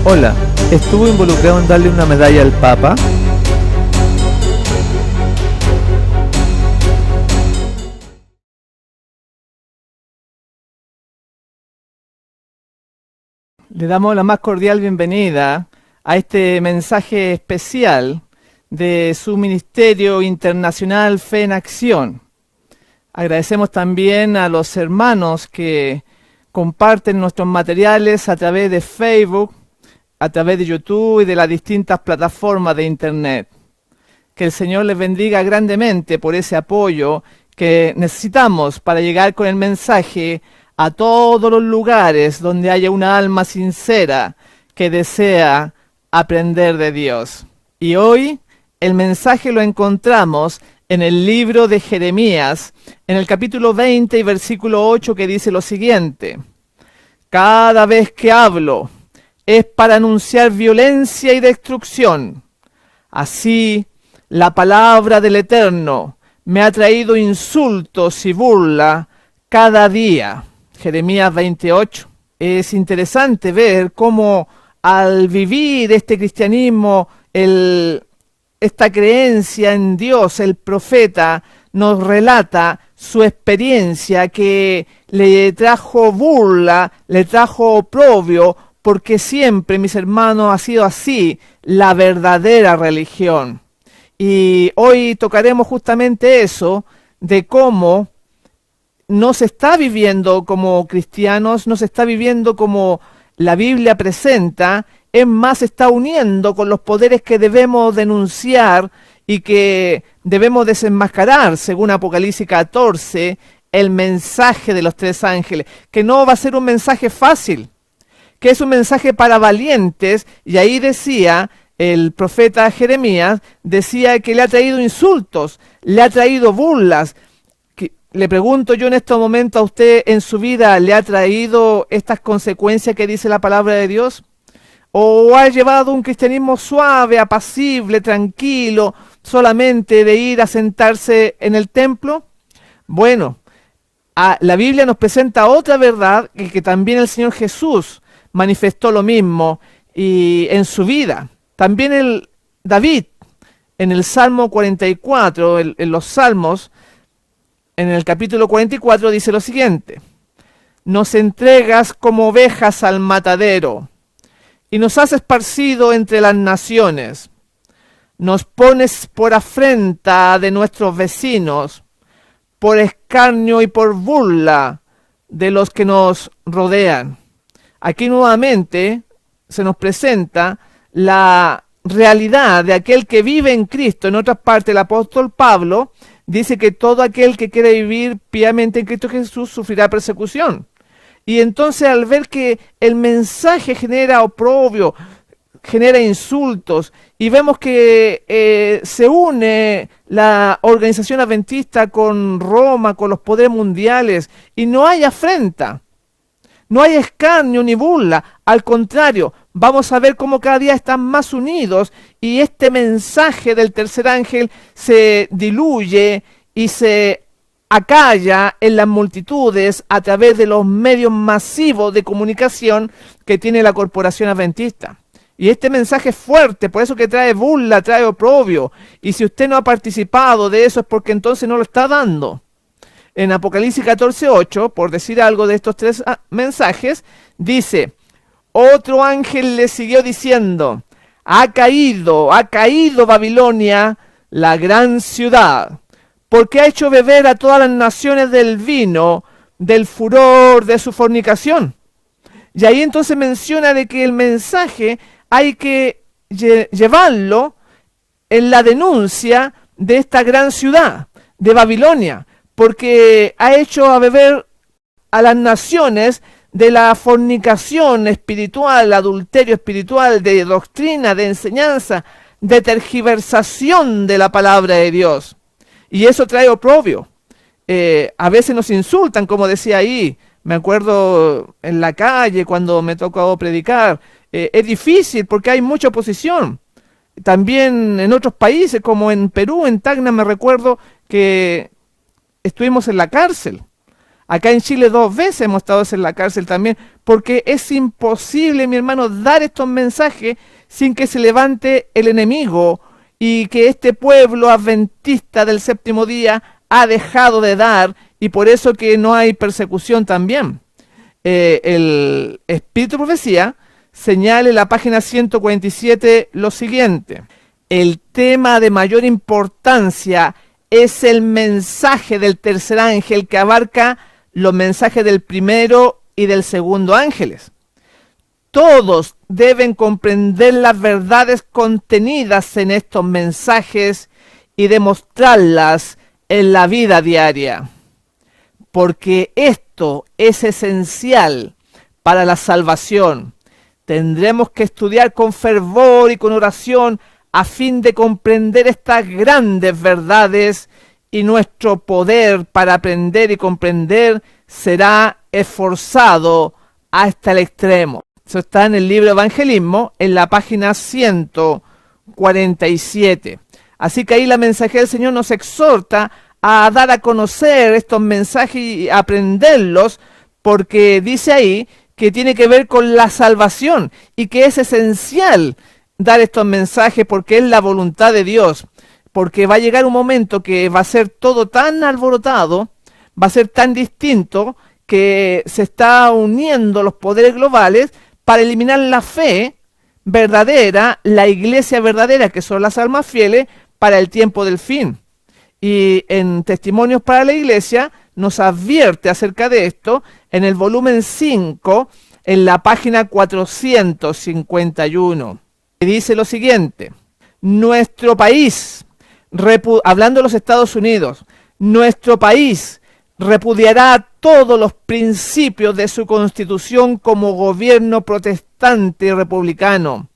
Hola, ¿estuvo involucrado en darle una medalla al Papa? Le damos la más cordial bienvenida a este mensaje especial de su Ministerio Internacional Fe en Acción. Agradecemos también a los hermanos que comparten nuestros materiales a través de Facebook, a través de YouTube y de las distintas plataformas de Internet. Que el Señor les bendiga grandemente por ese apoyo que necesitamos para llegar con el mensaje a todos los lugares donde haya una alma sincera que desea aprender de Dios. Y hoy el mensaje lo encontramos en el libro de Jeremías, en el capítulo 20 y versículo 8, que dice lo siguiente: cada vez que hablo es para anunciar violencia y destrucción. Así, la palabra del Eterno me ha traído insultos y burla cada día. Jeremías 28. Es interesante ver cómo al vivir este cristianismo, esta creencia en Dios, el profeta nos relata su experiencia que le trajo burla, le trajo oprobio, porque siempre, mis hermanos, ha sido así la verdadera religión. Y hoy tocaremos justamente eso, de cómo no se está viviendo como cristianos, no se está viviendo como la Biblia presenta, es más, se está uniendo con los poderes que debemos denunciar y que debemos desenmascarar, según Apocalipsis 14, el mensaje de los tres ángeles, que no va a ser un mensaje fácil, que es un mensaje para valientes, y ahí decía el profeta Jeremías, decía que le ha traído insultos, le ha traído burlas. Le pregunto yo en este momento a usted, ¿en su vida le ha traído estas consecuencias que dice la palabra de Dios? ¿O ha llevado un cristianismo suave, apacible, tranquilo, solamente de ir a sentarse en el templo? Bueno, la Biblia nos presenta otra verdad, y que también el Señor Jesús manifestó lo mismo y en su vida. También David, en el Salmo 44, en los Salmos, en el capítulo 44, dice lo siguiente: nos entregas como ovejas al matadero, y nos has esparcido entre las naciones. Nos pones por afrenta de nuestros vecinos, por escarnio y por burla de los que nos rodean. Aquí nuevamente se nos presenta la realidad de aquel que vive en Cristo. En otras partes, el apóstol Pablo dice que todo aquel que quiere vivir piamente en Cristo Jesús sufrirá persecución. Y entonces, al ver que el mensaje genera oprobio, genera insultos, y vemos que se une la organización adventista con Roma, con los poderes mundiales, y no hay afrenta, no hay escarnio ni burla. Al contrario, vamos a ver cómo cada día están más unidos, y este mensaje del tercer ángel se diluye y se acalla en las multitudes a través de los medios masivos de comunicación que tiene la corporación adventista. Y este mensaje es fuerte, por eso que trae burla, trae oprobio. Y si usted no ha participado de eso, es porque entonces no lo está dando. En Apocalipsis 14:8, por decir algo de estos tres mensajes, dice: otro ángel le siguió diciendo: ha caído Babilonia, la gran ciudad, porque ha hecho beber a todas las naciones del vino del furor de su fornicación. Y ahí entonces menciona de que el mensaje hay que llevarlo en la denuncia de esta gran ciudad, de Babilonia, porque ha hecho a beber a las naciones de la fornicación espiritual, adulterio espiritual, de doctrina, de enseñanza, de tergiversación de la palabra de Dios. Y eso trae oprobio. A veces nos insultan, como decía ahí. Me acuerdo en la calle cuando me tocó predicar. Es difícil porque hay mucha oposición. También en otros países, como en Perú, en Tacna, me recuerdo que estuvimos en la cárcel. Acá en Chile 2 veces hemos estado en la cárcel también, porque es imposible, mi hermano, dar estos mensajes sin que se levante el enemigo y que este pueblo adventista del séptimo día ha dejado de dar, y por eso que no hay persecución también. El Espíritu de Profecía señala en la página 147 lo siguiente: el tema de mayor importancia es el mensaje del tercer ángel, que abarca los mensajes del primero y del segundo ángeles. Todos deben comprender las verdades contenidas en estos mensajes y demostrarlas en la vida diaria, porque esto es esencial para la salvación. Tendremos que estudiar con fervor y con oración a fin de comprender estas grandes verdades, y nuestro poder para aprender y comprender será esforzado hasta el extremo. Eso está en el libro Evangelismo, en la página 147. Así que ahí la mensaje del Señor nos exhorta a dar a conocer estos mensajes y aprenderlos, porque dice ahí que tiene que ver con la salvación y que es esencial dar estos mensajes porque es la voluntad de Dios, porque va a llegar un momento que va a ser todo tan alborotado, va a ser tan distinto, que se está uniendo los poderes globales para eliminar la fe verdadera, la iglesia verdadera, que son las almas fieles, para el tiempo del fin. Y en Testimonios para la Iglesia nos advierte acerca de esto en el volumen 5, en la página 451. Dice lo siguiente: nuestro país, hablando de los Estados Unidos, nuestro país repudiará todos los principios de su constitución como gobierno protestante y republicano,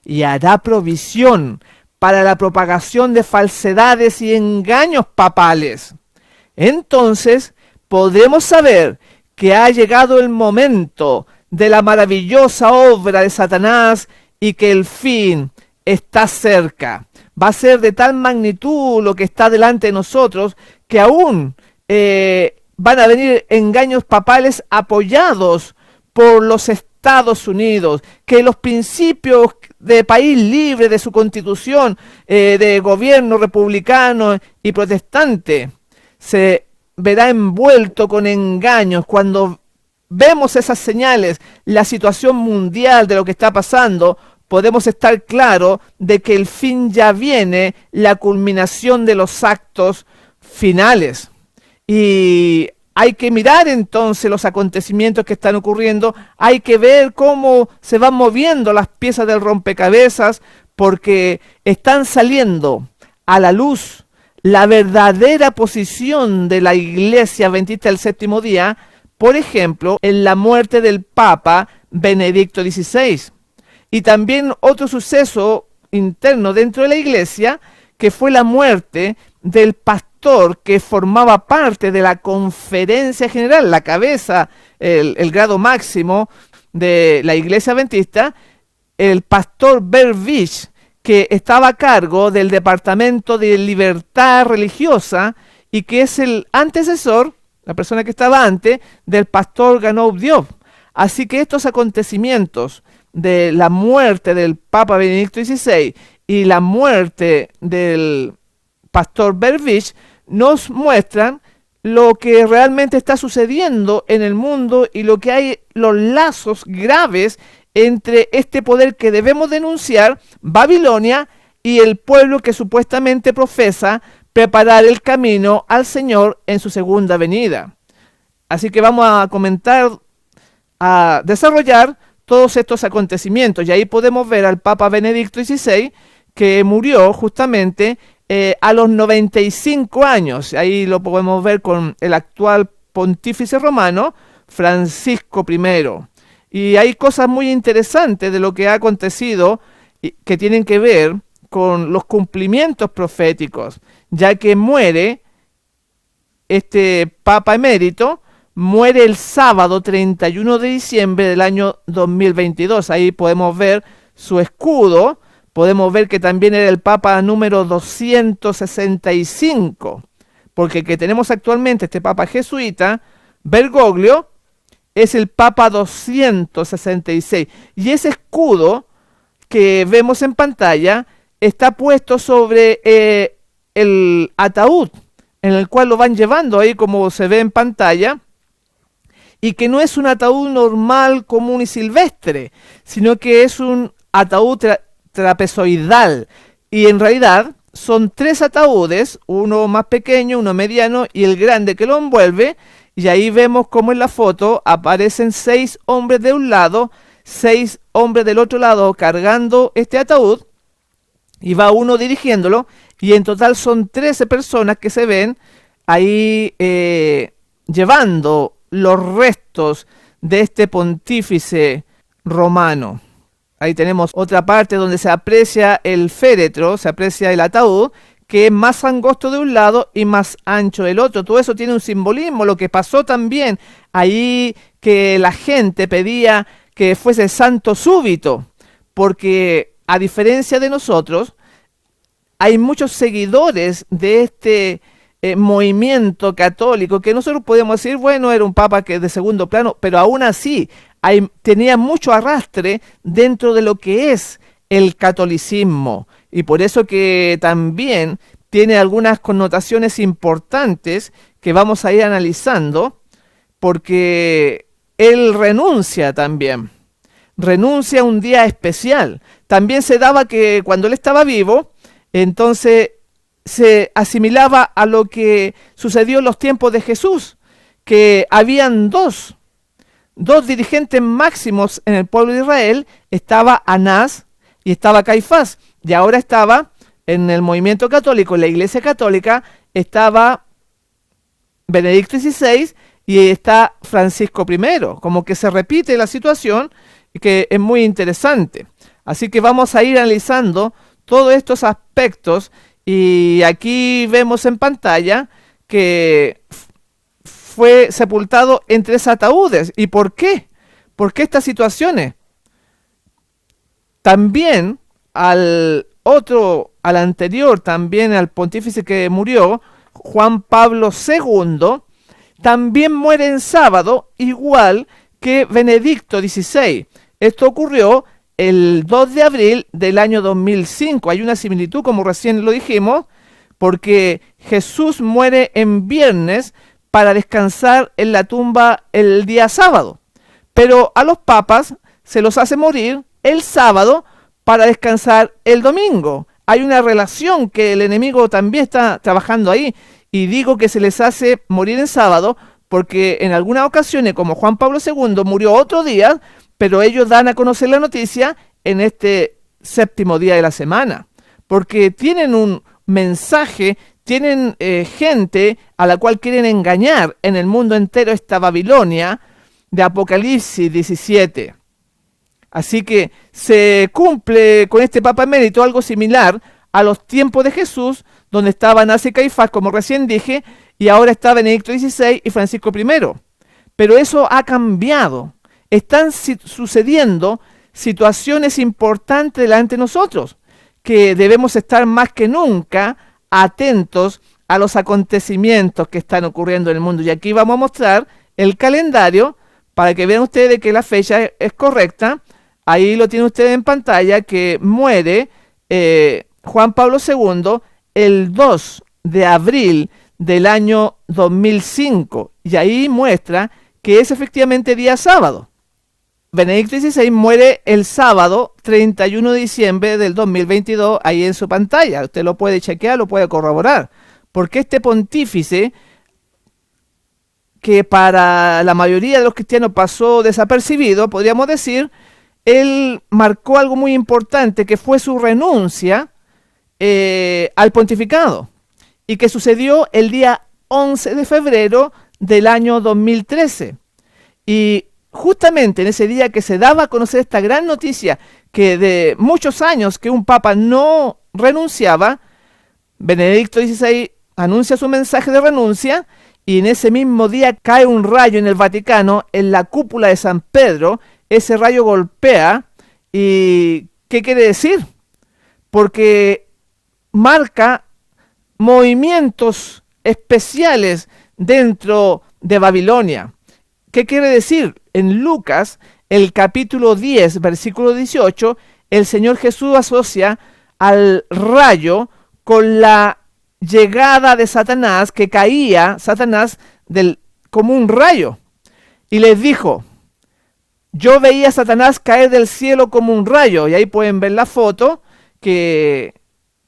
y hará provisión para la propagación de falsedades y engaños papales. Entonces podremos saber que ha llegado el momento de la maravillosa obra de Satanás y que el fin está cerca. Va a ser de tal magnitud lo que está delante de nosotros que aún van a venir engaños papales apoyados por los Estados Unidos, que los principios de país libre, de su constitución, de gobierno republicano y protestante, se verá envuelto con engaños. Cuando vemos esas señales, la situación mundial de lo que está pasando, podemos estar claros de que el fin ya viene, la culminación de los actos finales. Y hay que mirar entonces los acontecimientos que están ocurriendo, hay que ver cómo se van moviendo las piezas del rompecabezas, porque están saliendo a la luz la verdadera posición de la Iglesia Adventista del Séptimo Día, por ejemplo, en la muerte del Papa Benedicto XVI. Y también otro suceso interno dentro de la Iglesia, que fue la muerte del pastor que formaba parte de la conferencia general, la cabeza, el grado máximo de la Iglesia Adventista, el pastor Bervich, que estaba a cargo del Departamento de Libertad Religiosa y que es el antecesor, la persona que estaba antes, del pastor Ganoub Diop. Así que estos acontecimientos de la muerte del Papa Benedicto XVI y la muerte del pastor Bervich nos muestran lo que realmente está sucediendo en el mundo y lo que hay, los lazos graves entre este poder que debemos denunciar, Babilonia, y el pueblo que supuestamente profesa preparar el camino al Señor en su segunda venida. Así que vamos a comentar, a desarrollar todos estos acontecimientos, y ahí podemos ver al Papa Benedicto XVI, que murió justamente a los 95 años. Ahí lo podemos ver con el actual pontífice romano, Francisco I. Y hay cosas muy interesantes de lo que ha acontecido que tienen que ver con los cumplimientos proféticos, ya que muere este Papa emérito, muere el sábado 31 de diciembre del año 2022. Ahí podemos ver su escudo. Podemos ver que también era el Papa número 265, porque el que tenemos actualmente, este Papa jesuita, Bergoglio es el Papa 266. Y ese escudo que vemos en pantalla está puesto sobre el ataúd en el cual lo van llevando ahí como se ve en pantalla, y que no es un ataúd normal, común y silvestre, sino que es un ataúd trapezoidal. Y en realidad son tres ataúdes, uno más pequeño, uno mediano y el grande que lo envuelve. Y ahí vemos como en la foto aparecen 6 hombres de un lado, 6 hombres del otro lado cargando este ataúd, y va uno dirigiéndolo, y en total son 13 personas que se ven ahí llevando los restos de este pontífice romano. Ahí tenemos otra parte donde se aprecia el féretro, se aprecia el ataúd, que es más angosto de un lado y más ancho del otro. Todo eso tiene un simbolismo. Lo que pasó también ahí, que la gente pedía que fuese santo súbito, porque a diferencia de nosotros, hay muchos seguidores de este movimiento católico, que nosotros podemos decir, bueno, era un papa que de segundo plano, pero aún así tenía mucho arrastre dentro de lo que es el catolicismo, y por eso que también tiene algunas connotaciones importantes que vamos a ir analizando, porque él renuncia también, renuncia a un día especial. También se daba que cuando él estaba vivo, entonces se asimilaba a lo que sucedió en los tiempos de Jesús, que habían dos dirigentes máximos en el pueblo de Israel. Estaba Anás y estaba Caifás, y ahora estaba en el movimiento católico, en la iglesia católica, estaba Benedicto XVI y está Francisco I, como que se repite la situación, que es muy interesante. Así que vamos a ir analizando todos estos aspectos, y aquí vemos en pantalla que fue sepultado en 3 ataúdes. ¿Y por qué? ¿Por qué estas situaciones? También al anterior, también al pontífice que murió, Juan Pablo II, también muere en sábado, igual que Benedicto XVI. Esto ocurrió el 2 de abril del año 2005. Hay una similitud, como recién lo dijimos, porque Jesús muere en viernes para descansar en la tumba el día sábado. Pero a los papas se los hace morir el sábado para descansar el domingo. Hay una relación que el enemigo también está trabajando ahí. Y digo que se les hace morir en sábado porque en algunas ocasiones, como Juan Pablo II murió otro día, pero ellos dan a conocer la noticia en este séptimo día de la semana, porque tienen un mensaje, tienen gente a la cual quieren engañar en el mundo entero, esta Babilonia de Apocalipsis 17. Así que se cumple con este Papa Emérito algo similar a los tiempos de Jesús, donde estaban Anás y Caifás, como recién dije, y ahora está Benedicto XVI y Francisco I. Pero eso ha cambiado. Están sucediendo situaciones importantes delante de nosotros, que debemos estar más que nunca atentos a los acontecimientos que están ocurriendo en el mundo. Y aquí vamos a mostrar el calendario para que vean ustedes que la fecha es correcta. Ahí lo tienen ustedes en pantalla, que muere Juan Pablo II el 2 de abril del año 2005. Y ahí muestra que es efectivamente día sábado. Benedicto XVI muere el sábado 31 de diciembre del 2022, ahí en su pantalla. Usted lo puede chequear, lo puede corroborar. Porque este pontífice, que para la mayoría de los cristianos pasó desapercibido, podríamos decir, él marcó algo muy importante, que fue su renuncia al pontificado, y que sucedió el día 11 de febrero del año 2013. Y justamente en ese día que se daba a conocer esta gran noticia, que de muchos años que un papa no renunciaba, Benedicto XVI anuncia su mensaje de renuncia, y en ese mismo día cae un rayo en el Vaticano, en la cúpula de San Pedro. Ese rayo golpea, y ¿qué quiere decir? Porque marca movimientos especiales dentro de Babilonia. ¿Qué quiere decir? En Lucas, el capítulo 10, versículo 18, el Señor Jesús asocia al rayo con la llegada de Satanás, que caía Satanás como un rayo. Y les dijo, yo veía a Satanás caer del cielo como un rayo. Y ahí pueden ver la foto, que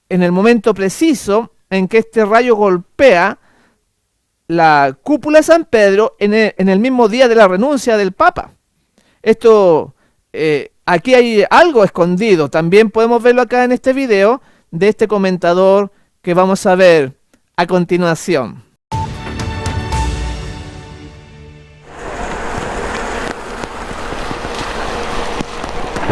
en el momento preciso en que este rayo golpea la cúpula de San Pedro en el mismo día de la renuncia del Papa. Esto, aquí hay algo escondido. También podemos verlo acá en este video de este comentador que vamos a ver a continuación.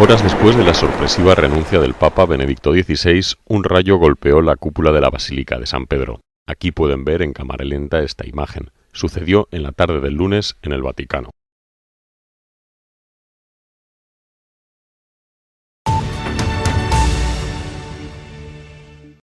Horas después de la sorpresiva renuncia del Papa Benedicto XVI, un rayo golpeó la cúpula de la Basílica de San Pedro. Aquí pueden ver en cámara lenta esta imagen. Sucedió en la tarde del lunes en el Vaticano.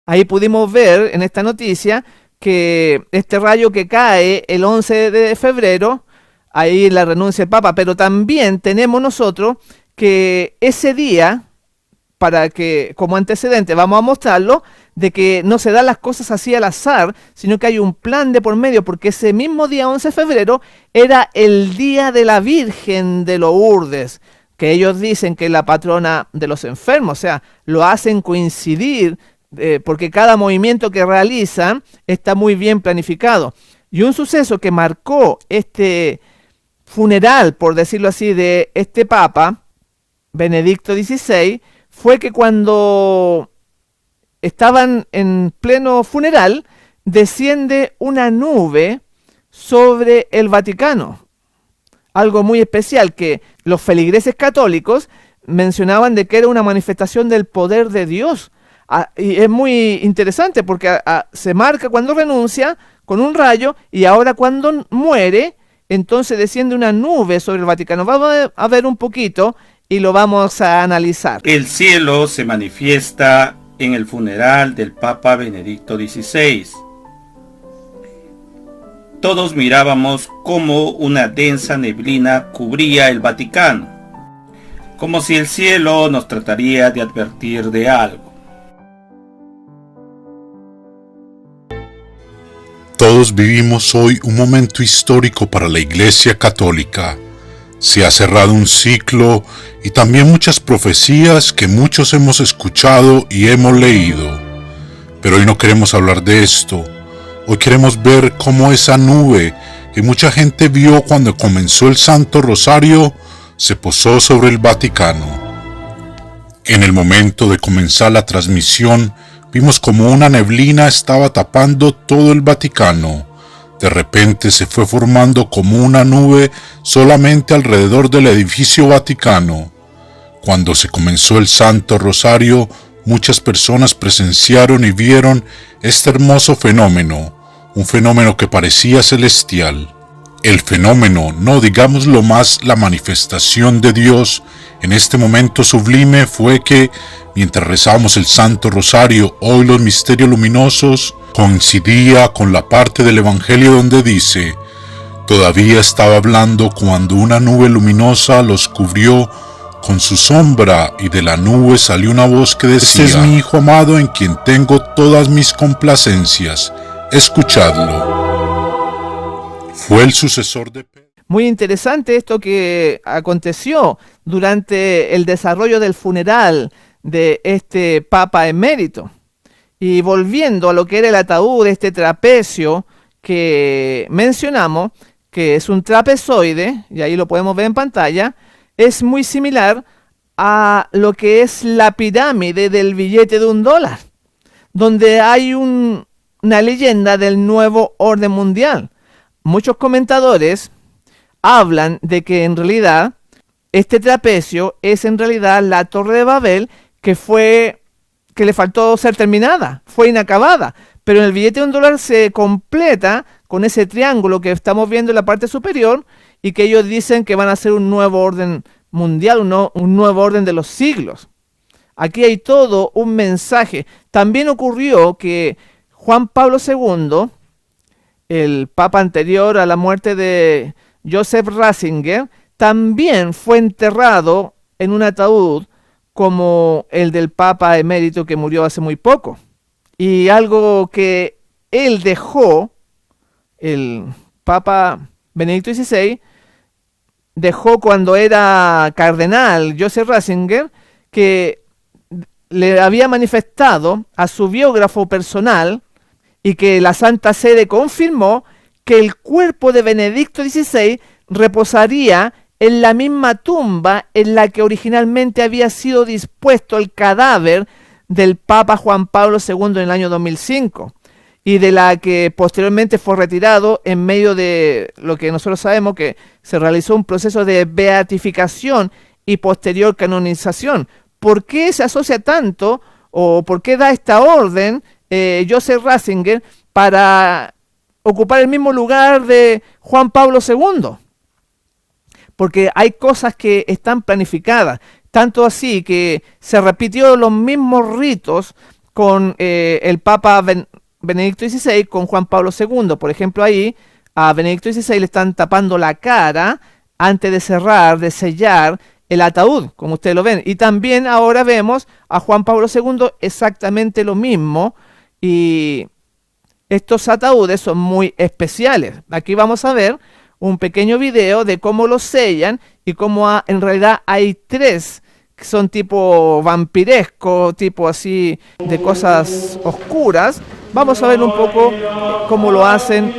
Ahí pudimos ver en esta noticia que este rayo que cae el 11 de febrero, ahí la renuncia del Papa, pero también tenemos nosotros que ese día, para que como antecedente vamos a mostrarlo, de que no se dan las cosas así al azar, sino que hay un plan de por medio, porque ese mismo día 11 de febrero era el día de la Virgen de Lourdes, que ellos dicen que es la patrona de los enfermos, o sea, lo hacen coincidir, porque cada movimiento que realizan está muy bien planificado. Y un suceso que marcó este funeral, por decirlo así, de este Papa, Benedicto XVI, fue que cuando estaban en pleno funeral, desciende una nube sobre el Vaticano. Algo muy especial que los feligreses católicos mencionaban de que era una manifestación del poder de Dios. Y es muy interesante porque se marca cuando renuncia con un rayo y ahora cuando muere, entonces desciende una nube sobre el Vaticano. Vamos a ver un poquito y lo vamos a analizar. El cielo se manifiesta en el funeral del Papa Benedicto XVI. Todos mirábamos cómo una densa neblina cubría el Vaticano, como si el cielo nos trataría de advertir de algo. Todos vivimos hoy un momento histórico para la Iglesia Católica. Se ha cerrado un ciclo y también muchas profecías que muchos hemos escuchado y hemos leído. Pero hoy no queremos hablar de esto. Hoy queremos ver cómo esa nube que mucha gente vio cuando comenzó el Santo Rosario se posó sobre el Vaticano. En el momento de comenzar la transmisión, vimos como una neblina estaba tapando todo el Vaticano. De repente se fue formando como una nube solamente alrededor del edificio Vaticano. Cuando se comenzó el Santo Rosario, muchas personas presenciaron y vieron este hermoso fenómeno, un fenómeno que parecía celestial. El fenómeno, no digámoslo más, la manifestación de Dios en este momento sublime fue que, mientras rezamos el Santo Rosario, hoy los misterios luminosos, coincidía con la parte del Evangelio donde dice: todavía estaba hablando cuando una nube luminosa los cubrió con su sombra, y de la nube salió una voz que decía: este es mi Hijo amado en quien tengo todas mis complacencias, escuchadlo. Fue el sucesor de Pedro. Muy interesante esto que aconteció durante el desarrollo del funeral de este Papa emérito. Y volviendo a lo que era el ataúd, este trapecio que mencionamos, que es un trapezoide, y ahí lo podemos ver en pantalla, es muy similar a lo que es la pirámide del billete de $1, donde hay una leyenda del nuevo orden mundial. Muchos comentadores hablan de que en realidad este trapecio es en realidad la Torre de Babel que le faltó ser terminada, fue inacabada, pero en el billete de $1 se completa con ese triángulo que estamos viendo en la parte superior y que ellos dicen que van a ser un nuevo orden mundial, un nuevo orden de los siglos. Aquí hay todo un mensaje. También ocurrió que Juan Pablo II el papa anterior a la muerte de Joseph Ratzinger, también fue enterrado en un ataúd como el del papa emérito que murió hace muy poco. Y algo que él dejó, el papa Benedicto XVI, dejó cuando era cardenal Joseph Ratzinger, que le había manifestado a su biógrafo personal y que la Santa Sede confirmó que el cuerpo de Benedicto XVI reposaría en la misma tumba en la que originalmente había sido dispuesto el cadáver del Papa Juan Pablo II en el año 2005 y de la que posteriormente fue retirado en medio de lo que nosotros sabemos que se realizó un proceso de beatificación y posterior canonización. ¿Por qué se asocia tanto o por qué da esta orden Joseph Ratzinger para ocupar el mismo lugar de Juan Pablo II? Porque hay cosas que están planificadas, tanto así que se repitió los mismos ritos con el Papa Benedicto XVI, con Juan Pablo II. Por ejemplo, ahí a Benedicto XVI le están tapando la cara antes de cerrar, de sellar el ataúd, como ustedes lo ven. Y también ahora vemos a Juan Pablo II exactamente lo mismo. Y estos ataúdes son muy especiales. Aquí vamos a ver un pequeño video de cómo los sellan y cómo en realidad hay tres que son tipo vampiresco, tipo así de cosas oscuras. Vamos a ver un poco cómo lo hacen.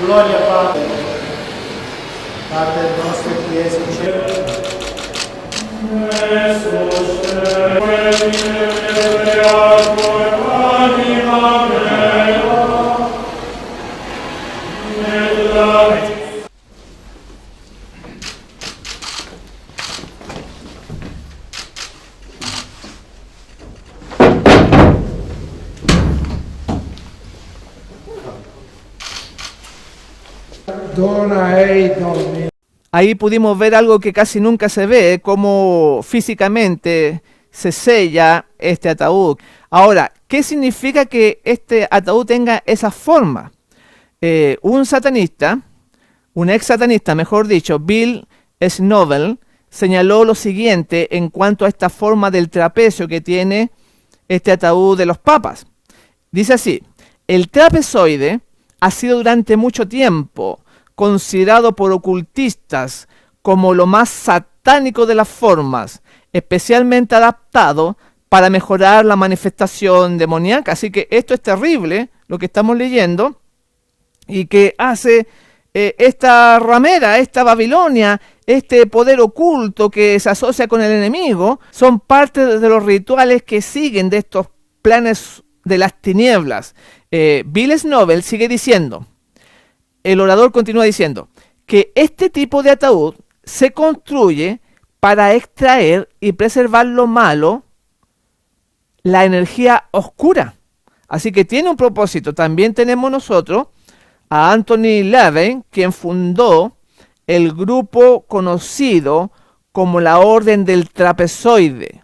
Gloria Patri, Pater nostro qui es in cielo. Dona ei Domini. Ahí pudimos ver algo que casi nunca se ve, cómo físicamente se sella este ataúd. Ahora, ¿qué significa que este ataúd tenga esa forma? Un satanista, un ex satanista, mejor dicho, Bill Schnobel, señaló lo siguiente en cuanto a esta forma del trapecio que tiene este ataúd de los papas. Dice así: el trapezoide ha sido durante mucho tiempo considerado por ocultistas como lo más satánico de las formas, especialmente adaptado para mejorar la manifestación demoníaca. Así que esto es terrible, lo que estamos leyendo, y que hace esta ramera, esta Babilonia, este poder oculto que se asocia con el enemigo, son parte de los rituales que siguen de estos planes de las tinieblas. Bill Schnobel sigue diciendo, el orador continúa diciendo, que este tipo de ataúd se construye para extraer y preservar lo malo, la energía oscura. Así que tiene un propósito. También tenemos nosotros a Anthony LaVey, quien fundó el grupo conocido como la Orden del Trapezoide,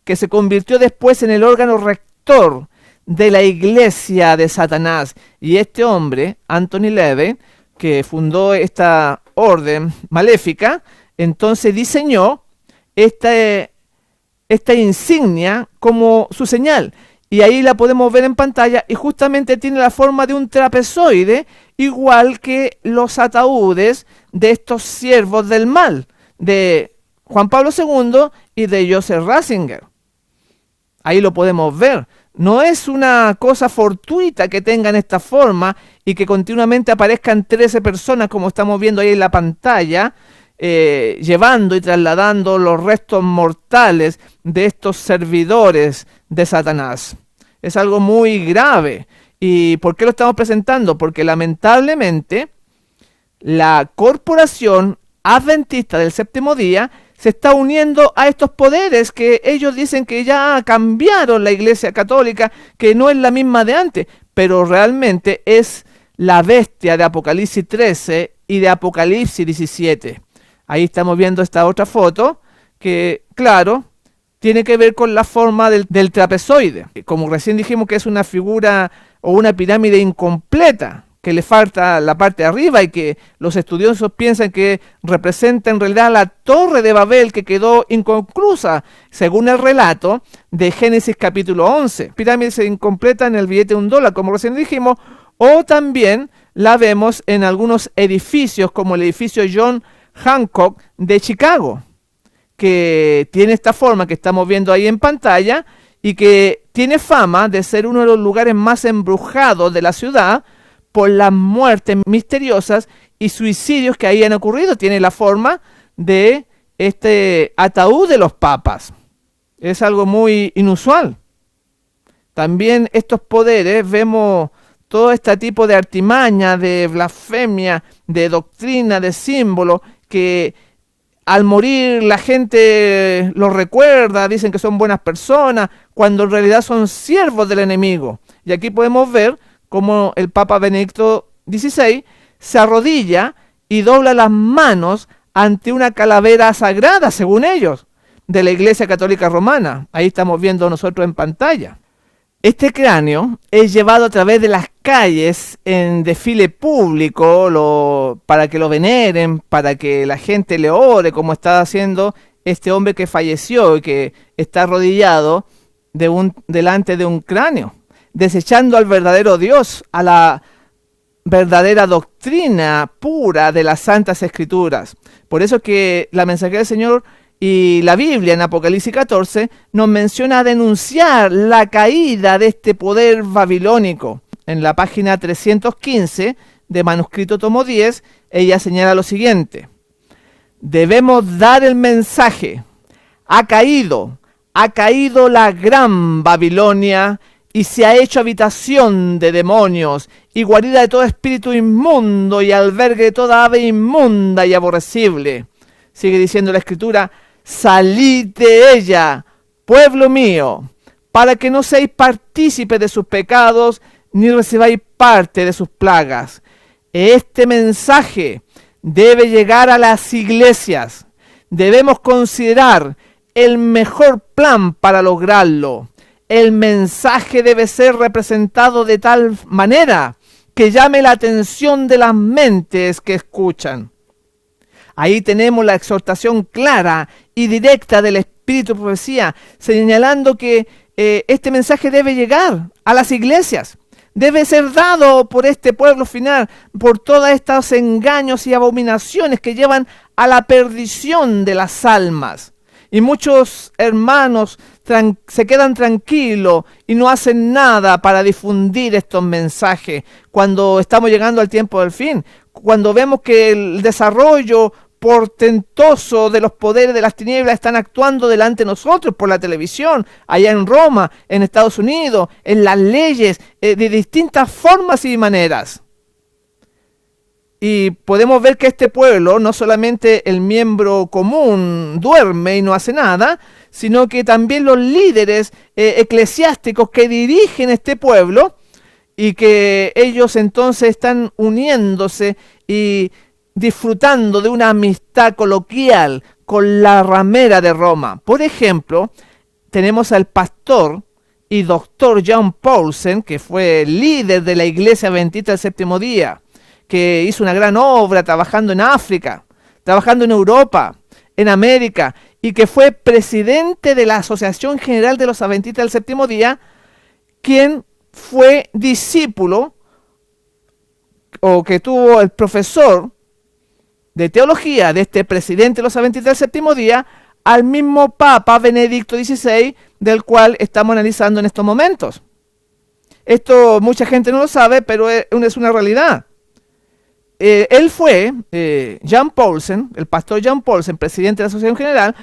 que se convirtió después en el órgano rector de la Iglesia de Satanás. Y este hombre, Anthony LaVey, que fundó esta orden maléfica, entonces diseñó esta insignia como su señal. Y ahí la podemos ver en pantalla y justamente tiene la forma de un trapezoide, igual que los ataúdes de estos siervos del mal, de Juan Pablo II y de Joseph Ratzinger. Ahí lo podemos ver. No es una cosa fortuita que tengan esta forma y que continuamente aparezcan 13 personas, como estamos viendo ahí en la pantalla, llevando y trasladando los restos mortales de estos servidores de Satanás. Es algo muy grave. ¿Y por qué lo estamos presentando? Porque lamentablemente la corporación adventista del séptimo día se está uniendo a estos poderes que ellos dicen que ya cambiaron la Iglesia Católica, que no es la misma de antes, pero realmente es la bestia de Apocalipsis 13 y de Apocalipsis 17. Ahí estamos viendo esta otra foto que, claro, tiene que ver con la forma del trapezoide. Como recién dijimos que es una figura o una pirámide incompleta, que le falta la parte de arriba y que los estudiosos piensan que representa en realidad la torre de Babel que quedó inconclusa, según el relato de Génesis capítulo 11. Pirámide incompleta en el billete de $1, como recién dijimos, o también la vemos en algunos edificios, como el edificio John Hancock de Chicago, que tiene esta forma que estamos viendo ahí en pantalla y que tiene fama de ser uno de los lugares más embrujados de la ciudad por las muertes misteriosas y suicidios que ahí han ocurrido. Tiene la forma de este ataúd de los papas. Es algo muy inusual. También estos poderes, vemos todo este tipo de artimaña, de blasfemia, de doctrina, de símbolo, que al morir la gente los recuerda, dicen que son buenas personas, cuando en realidad son siervos del enemigo. Y aquí podemos ver cómo el Papa Benedicto XVI se arrodilla y dobla las manos ante una calavera sagrada, según ellos, de la Iglesia Católica Romana. Ahí estamos viendo nosotros en pantalla. Este cráneo es llevado a través de las calles en desfile público para que lo veneren, para que la gente le ore, como está haciendo este hombre que falleció y que está arrodillado delante de un cráneo, desechando al verdadero Dios, a la verdadera doctrina pura de las Santas Escrituras. Por eso que la Mensajera del Señor y la Biblia en Apocalipsis 14 nos menciona denunciar la caída de este poder babilónico. En la página 315 de Manuscrito Tomo 10, ella señala lo siguiente: debemos dar el mensaje. Ha caído la gran Babilonia y se ha hecho habitación de demonios y guarida de todo espíritu inmundo y albergue de toda ave inmunda y aborrecible. Sigue diciendo la Escritura: salid de ella, pueblo mío, para que no seáis partícipes de sus pecados, ni recibáis parte de sus plagas. Este mensaje debe llegar a las iglesias. Debemos considerar el mejor plan para lograrlo. El mensaje debe ser representado de tal manera que llame la atención de las mentes que escuchan. Ahí tenemos la exhortación clara y directa del Espíritu de Profecía, señalando que este mensaje debe llegar a las iglesias, debe ser dado por este pueblo final, por todos estos engaños y abominaciones que llevan a la perdición de las almas. Y muchos hermanos se quedan tranquilos y no hacen nada para difundir estos mensajes cuando estamos llegando al tiempo del fin, cuando vemos que el desarrollo portentoso de los poderes de las tinieblas están actuando delante de nosotros por la televisión, allá en Roma, en Estados Unidos, en las leyes, de distintas formas y maneras. Y podemos ver que este pueblo, no solamente el miembro común duerme y no hace nada, sino que también los líderes eclesiásticos que dirigen este pueblo, y que ellos entonces están uniéndose y disfrutando de una amistad coloquial con la ramera de Roma. Por ejemplo, tenemos al pastor y doctor John Paulsen, que fue líder de la Iglesia Adventista del Séptimo Día, que hizo una gran obra trabajando en África, trabajando en Europa, en América, y que fue presidente de la Asociación General de los Adventistas del Séptimo Día, quien fue discípulo o que tuvo el profesor de teología de este presidente de los Adventistas del Séptimo Día, al mismo Papa Benedicto XVI, del cual estamos analizando en estos momentos. Esto mucha gente no lo sabe, pero es una realidad. Él fue, Jan Paulsen, el pastor Jan Paulsen, presidente de la Asociación General,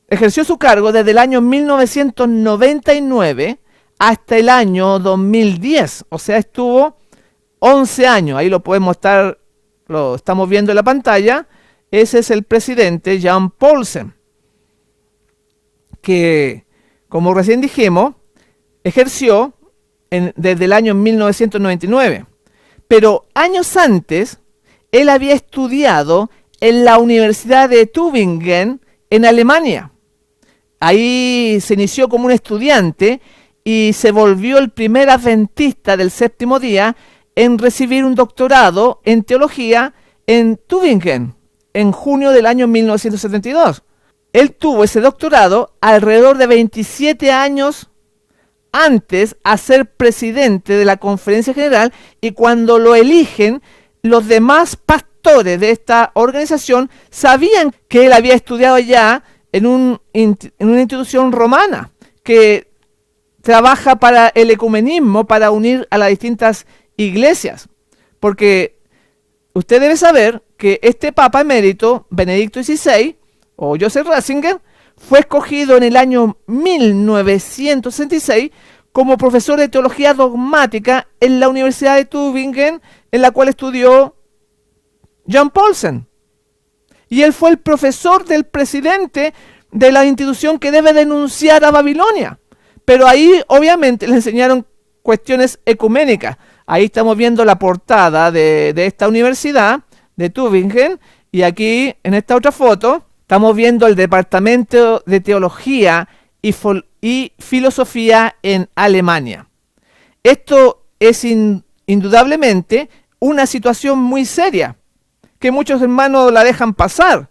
ejerció su cargo desde el año 1999 hasta el año 2010. O sea, estuvo 11 años. Ahí lo podemos lo estamos viendo en la pantalla. Ese es el presidente Jan Paulsen, que, como recién dijimos, ejerció desde el año 1999. Pero años antes, él había estudiado en la Universidad de Tübingen, en Alemania. Ahí se inició como un estudiante y se volvió el primer adventista del séptimo día en recibir un doctorado en teología en Tübingen, en junio del año 1972. Él tuvo ese doctorado alrededor de 27 años antes a ser presidente de la Conferencia General, y cuando lo eligen, los demás pastores de esta organización sabían que él había estudiado ya en una institución romana que trabaja para el ecumenismo, para unir a las distintas iglesias. Porque usted debe saber que este Papa emérito, Benedicto XVI, o Joseph Ratzinger, fue escogido en el año 1966 como profesor de teología dogmática en la Universidad de Tübingen, en la cual estudió Jan Paulsen. Y él fue el profesor del presidente de la institución que debe denunciar a Babilonia. Pero ahí obviamente le enseñaron cuestiones ecuménicas. Ahí estamos viendo la portada de esta universidad de Tübingen, y aquí en esta otra foto estamos viendo el Departamento de Teología y Filosofía en Alemania. Esto es indudablemente una situación muy seria, que muchos hermanos la dejan pasar.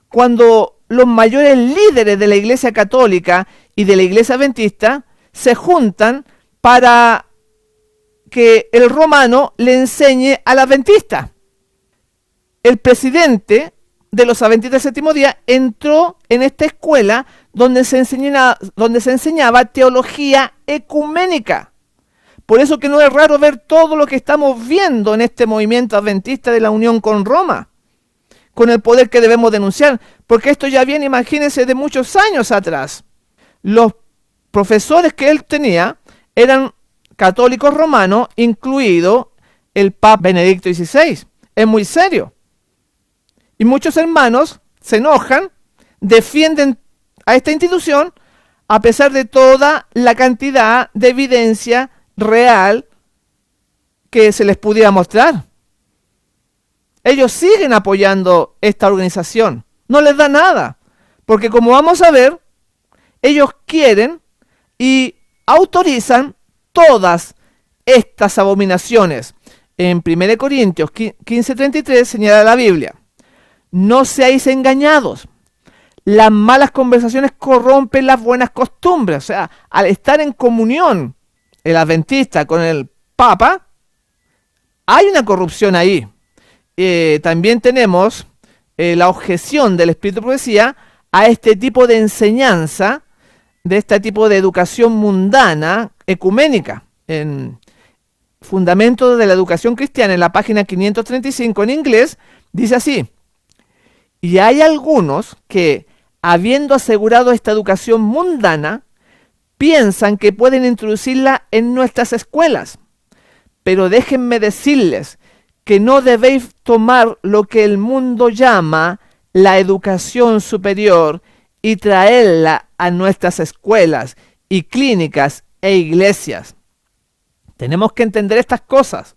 Cuando los mayores líderes de la Iglesia Católica y de la Iglesia Adventista se juntan para que el romano le enseñe al adventista. El presidente de los Adventistas del Séptimo Día entró en esta escuela donde se enseñaba teología ecuménica. Por eso que no es raro ver todo lo que estamos viendo en este movimiento adventista de la unión con Roma, con el poder que debemos denunciar, porque esto ya viene, imagínense, de muchos años atrás. Los profesores que él tenía eran católicos romanos, incluido el Papa Benedicto XVI. Es muy serio. Y muchos hermanos se enojan, defienden a esta institución a pesar de toda la cantidad de evidencia real que se les pudiera mostrar. Ellos siguen apoyando esta organización. No les da nada. Porque como vamos a ver, ellos quieren y autorizan todas estas abominaciones. En 1 Corintios 15:33 señala la Biblia: no seáis engañados. Las malas conversaciones corrompen las buenas costumbres. O sea, al estar en comunión el adventista con el Papa, hay una corrupción ahí. También tenemos la objeción del Espíritu de Profecía a este tipo de enseñanza, de este tipo de educación mundana, ecuménica. En Fundamentos de la Educación Cristiana, en la página 535 en inglés, dice así: y hay algunos que, habiendo asegurado esta educación mundana, piensan que pueden introducirla en nuestras escuelas. Pero déjenme decirles que no debéis tomar lo que el mundo llama la educación superior y traerla a nuestras escuelas y clínicas e iglesias. Tenemos que entender estas cosas.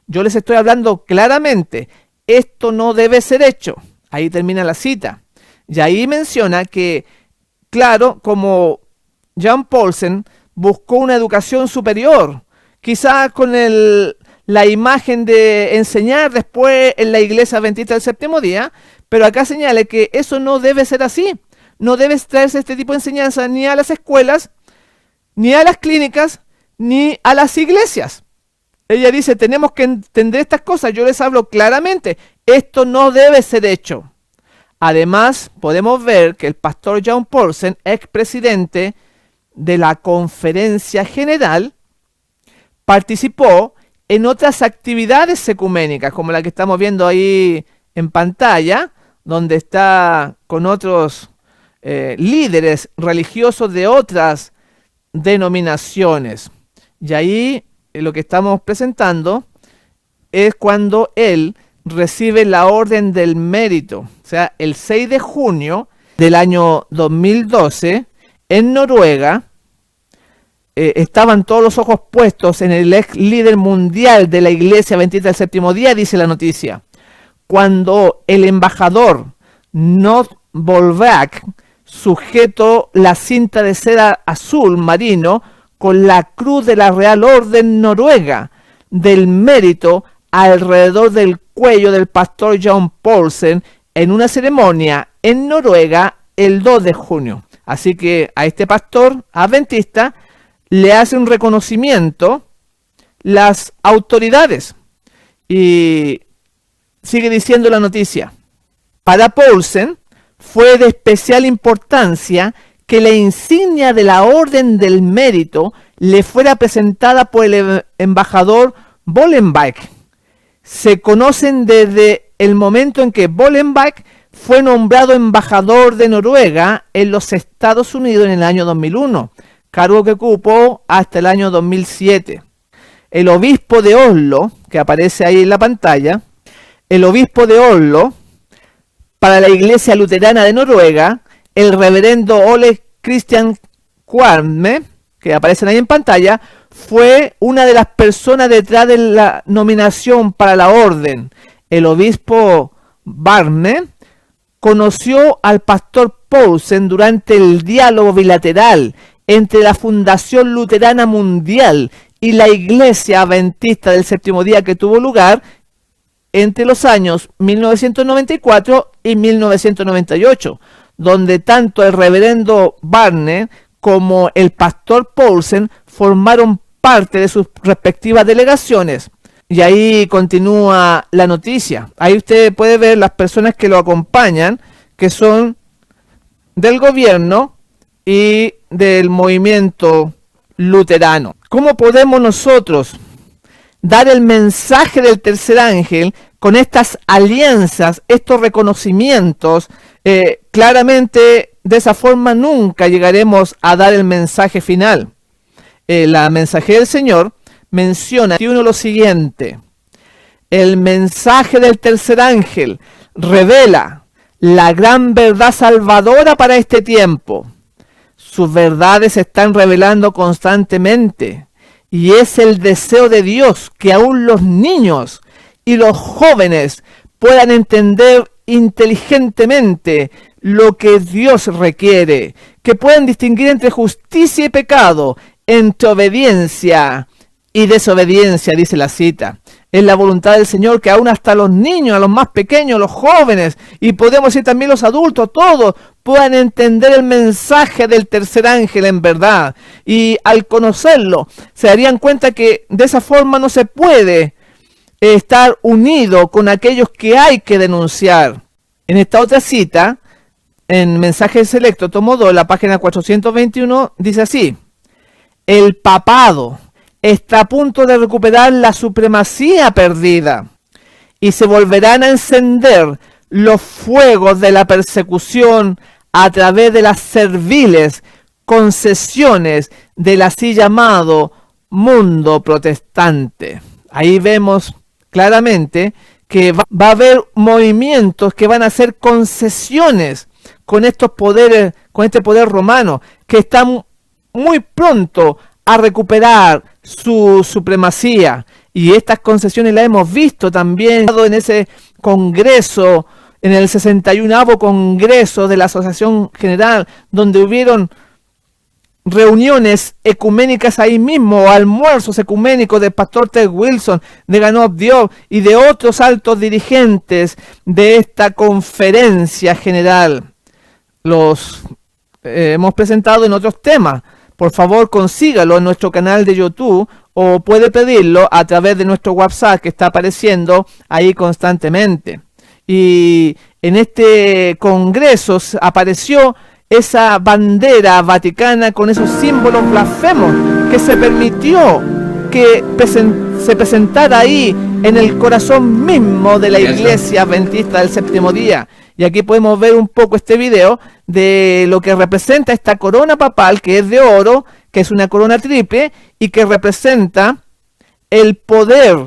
Yo les estoy hablando claramente. Esto no debe ser hecho. Ahí termina la cita. Y ahí menciona que, claro, como Jan Paulsen buscó una educación superior, quizás con la imagen de enseñar después en la iglesia adventista del séptimo día, pero acá señala que eso no debe ser así. No debe traerse este tipo de enseñanza ni a las escuelas, ni a las clínicas, ni a las iglesias. Ella dice, tenemos que entender estas cosas. Yo les hablo claramente. Esto no debe ser hecho. Además, podemos ver que el pastor John Paulsen, expresidente de la Conferencia General, participó en otras actividades ecuménicas, como la que estamos viendo ahí en pantalla, donde está con otros líderes religiosos de otras denominaciones. Y ahí lo que estamos presentando es cuando él recibe la Orden del Mérito. O sea, el 6 de junio del año 2012, en Noruega, estaban todos los ojos puestos en el ex líder mundial de la Iglesia Adventista del Séptimo Día, dice la noticia. Cuando el embajador Not Volvak sujetó la cinta de seda azul marino con la cruz de la Real Orden Noruega del Mérito alrededor del cuello del pastor John Paulsen en una ceremonia en Noruega el 2 de junio. Así que a este pastor adventista le hace un reconocimiento las autoridades. Y sigue diciendo la noticia. Para Paulsen fue de especial importancia que la insignia de la Orden del Mérito le fuera presentada por el embajador Bollenbach. Se conocen desde el momento en que Bollenbach fue nombrado embajador de Noruega en los Estados Unidos en el año 2001, cargo que ocupó hasta el año 2007. El obispo de Oslo, que aparece ahí en la pantalla, el obispo de Oslo, para la Iglesia Luterana de Noruega, el reverendo Ole Christian Kvarme, que aparecen ahí en pantalla, fue una de las personas detrás de la nominación para la orden. El obispo Barne conoció al pastor Paulsen durante el diálogo bilateral entre la Fundación Luterana Mundial y la Iglesia Adventista del Séptimo Día que tuvo lugar entre los años 1994 y 1998, donde tanto el reverendo Barne como el pastor Paulsen formaron parte de sus respectivas delegaciones. Y ahí continúa la noticia. Ahí usted puede ver las personas que lo acompañan, que son del gobierno y del movimiento luterano. ¿Cómo podemos nosotros dar el mensaje del tercer ángel con estas alianzas, estos reconocimientos? Claramente, de esa forma nunca llegaremos a dar el mensaje final. La mensajera del Señor menciona lo siguiente: el mensaje del tercer ángel revela la gran verdad salvadora para este tiempo. Sus verdades se están revelando constantemente y es el deseo de Dios que aún los niños y los jóvenes puedan entender inteligentemente lo que Dios requiere, que puedan distinguir entre justicia y pecado, entre obediencia y desobediencia, dice la cita. Es la voluntad del Señor que aún hasta los niños, a los más pequeños, los jóvenes, y podemos decir también los adultos, todos puedan entender el mensaje del tercer ángel en verdad. Y al conocerlo, se darían cuenta que de esa forma no se puede estar unido con aquellos que hay que denunciar. En esta otra cita, en Mensaje Selecto, tomo 2, la página 421, dice así: el papado está a punto de recuperar la supremacía perdida y se volverán a encender los fuegos de la persecución a través de las serviles concesiones del así llamado mundo protestante. Ahí vemos claramente que va a haber movimientos que van a hacer concesiones con estos poderes, con este poder romano, que están muy pronto a recuperar su supremacía. Y estas concesiones las hemos visto también en ese congreso, en el 61º Congreso de la Asociación General, donde hubieron reuniones ecuménicas ahí mismo, o almuerzos ecuménicos del pastor Ted Wilson, de Ganop Diop y de otros altos dirigentes de esta conferencia general. Los hemos presentado en otros temas. Por favor, consígalo en nuestro canal de YouTube o puede pedirlo a través de nuestro WhatsApp que está apareciendo ahí constantemente. Y en este congreso apareció esa bandera vaticana con esos símbolos blasfemos que se permitió que se presentara ahí en el corazón mismo de la Iglesia Adventista del Séptimo Día. Y aquí podemos ver un poco este video de lo que representa esta corona papal, que es de oro, que es una corona triple y que representa el poder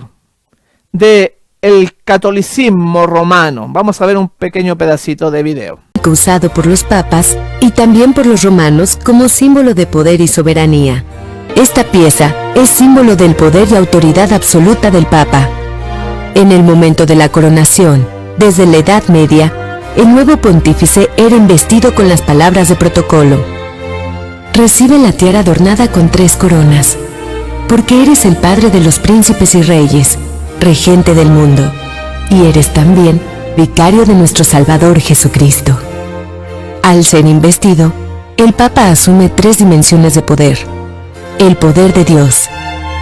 del catolicismo romano. Vamos a ver un pequeño pedacito de video. Usado por los papas y también por los romanos como símbolo de poder y soberanía. Esta pieza es símbolo del poder y autoridad absoluta del Papa. En el momento de la coronación, desde la Edad Media, el nuevo pontífice era investido con las palabras de protocolo. Recibe la tiara adornada con 3 coronas, porque eres el padre de los príncipes y reyes, regente del mundo, y eres también vicario de nuestro Salvador Jesucristo. Al ser investido, el Papa asume 3 dimensiones de poder: el poder de Dios,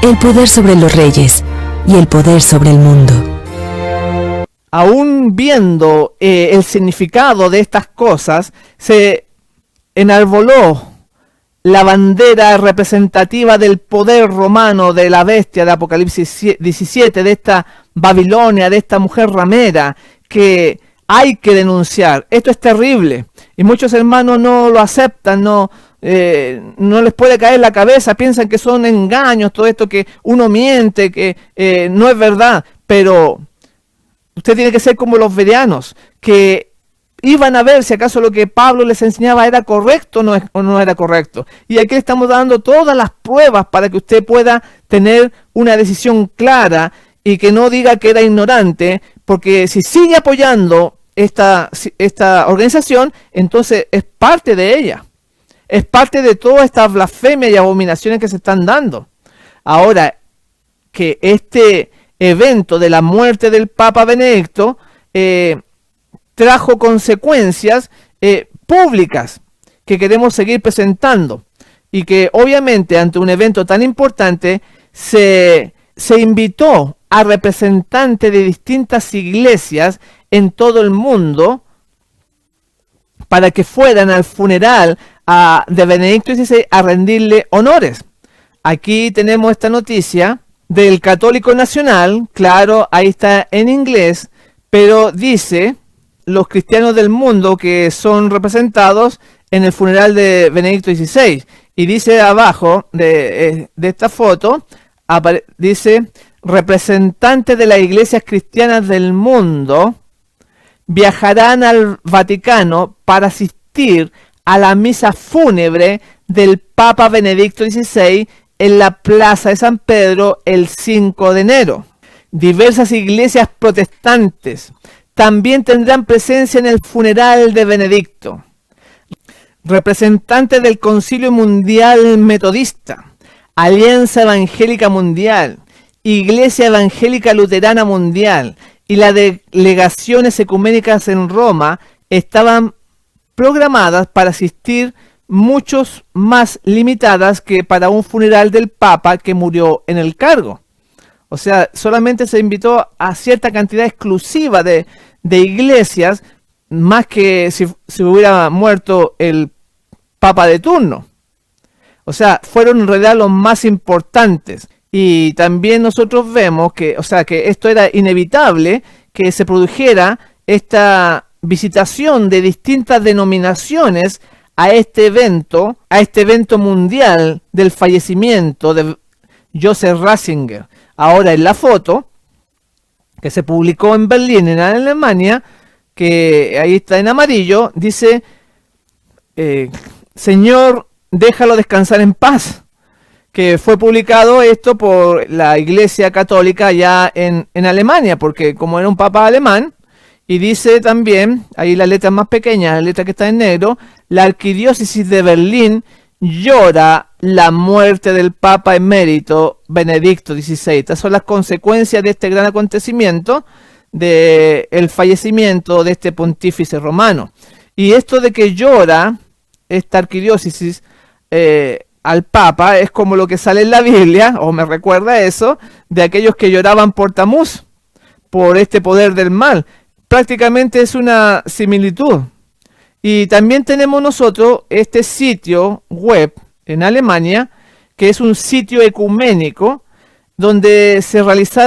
el poder sobre los reyes y el poder sobre el mundo. Aún viendo el significado de estas cosas, se enarboló la bandera representativa del poder romano de la bestia de Apocalipsis 17, de esta Babilonia, de esta mujer ramera, que hay que denunciar. Esto es terrible y muchos hermanos no lo aceptan, no les puede caer la cabeza, piensan que son engaños, todo esto, que uno miente, que no es verdad. Pero usted tiene que ser como los bereanos, que iban a ver si acaso lo que Pablo les enseñaba era correcto o no era correcto. Y aquí le estamos dando todas las pruebas para que usted pueda tener una decisión clara y que no diga que era ignorante, porque si sigue apoyando esta organización, entonces es parte de ella. Es parte de todas estas blasfemias y abominaciones que se están dando. Ahora, que este evento de la muerte del Papa Benedicto trajo consecuencias públicas que queremos seguir presentando, y que obviamente ante un evento tan importante se invitó a representantes de distintas iglesias en todo el mundo para que fueran al funeral de Benedicto XVI a rendirle honores. Aquí tenemos esta noticia del Católico Nacional, claro, ahí está en inglés, pero dice los cristianos del mundo que son representados en el funeral de Benedicto XVI, y dice abajo de esta foto, dice: representantes de las iglesias cristianas del mundo viajarán al Vaticano para asistir a la misa fúnebre del Papa Benedicto XVI en la Plaza de San Pedro el 5 de enero. Diversas iglesias protestantes también tendrán presencia en el funeral de Benedicto. Representantes del Concilio Mundial Metodista, Alianza Evangélica Mundial, Iglesia Evangélica Luterana Mundial y las delegaciones ecuménicas en Roma estaban programadas para asistir, muchos más limitadas que para un funeral del Papa que murió en el cargo. O sea, solamente se invitó a cierta cantidad exclusiva de iglesias, más que si hubiera muerto el Papa de turno. O sea, fueron en realidad los más importantes. Y también nosotros vemos que, o sea, que esto era inevitable, que se produjera esta visitación de distintas denominaciones a este evento mundial del fallecimiento de Joseph Ratzinger. Ahora en la foto que se publicó en Berlín, en Alemania, que ahí está en amarillo, dice: Señor, déjalo descansar en paz. Que fue publicado esto por la Iglesia Católica allá en Alemania, porque como era un papa alemán, y dice también, ahí la letra más pequeña, la letra que está en negro, la Arquidiócesis de Berlín llora la muerte del Papa emérito Benedicto XVI. Estas son las consecuencias de este gran acontecimiento, del fallecimiento de este pontífice romano. Y esto de que llora esta arquidiócesis al Papa es como lo que sale en la Biblia, o me recuerda eso, de aquellos que lloraban por Tamuz, por este poder del mal. Prácticamente es una similitud. Y también tenemos nosotros este sitio web en Alemania, que es un sitio ecuménico, donde se realiza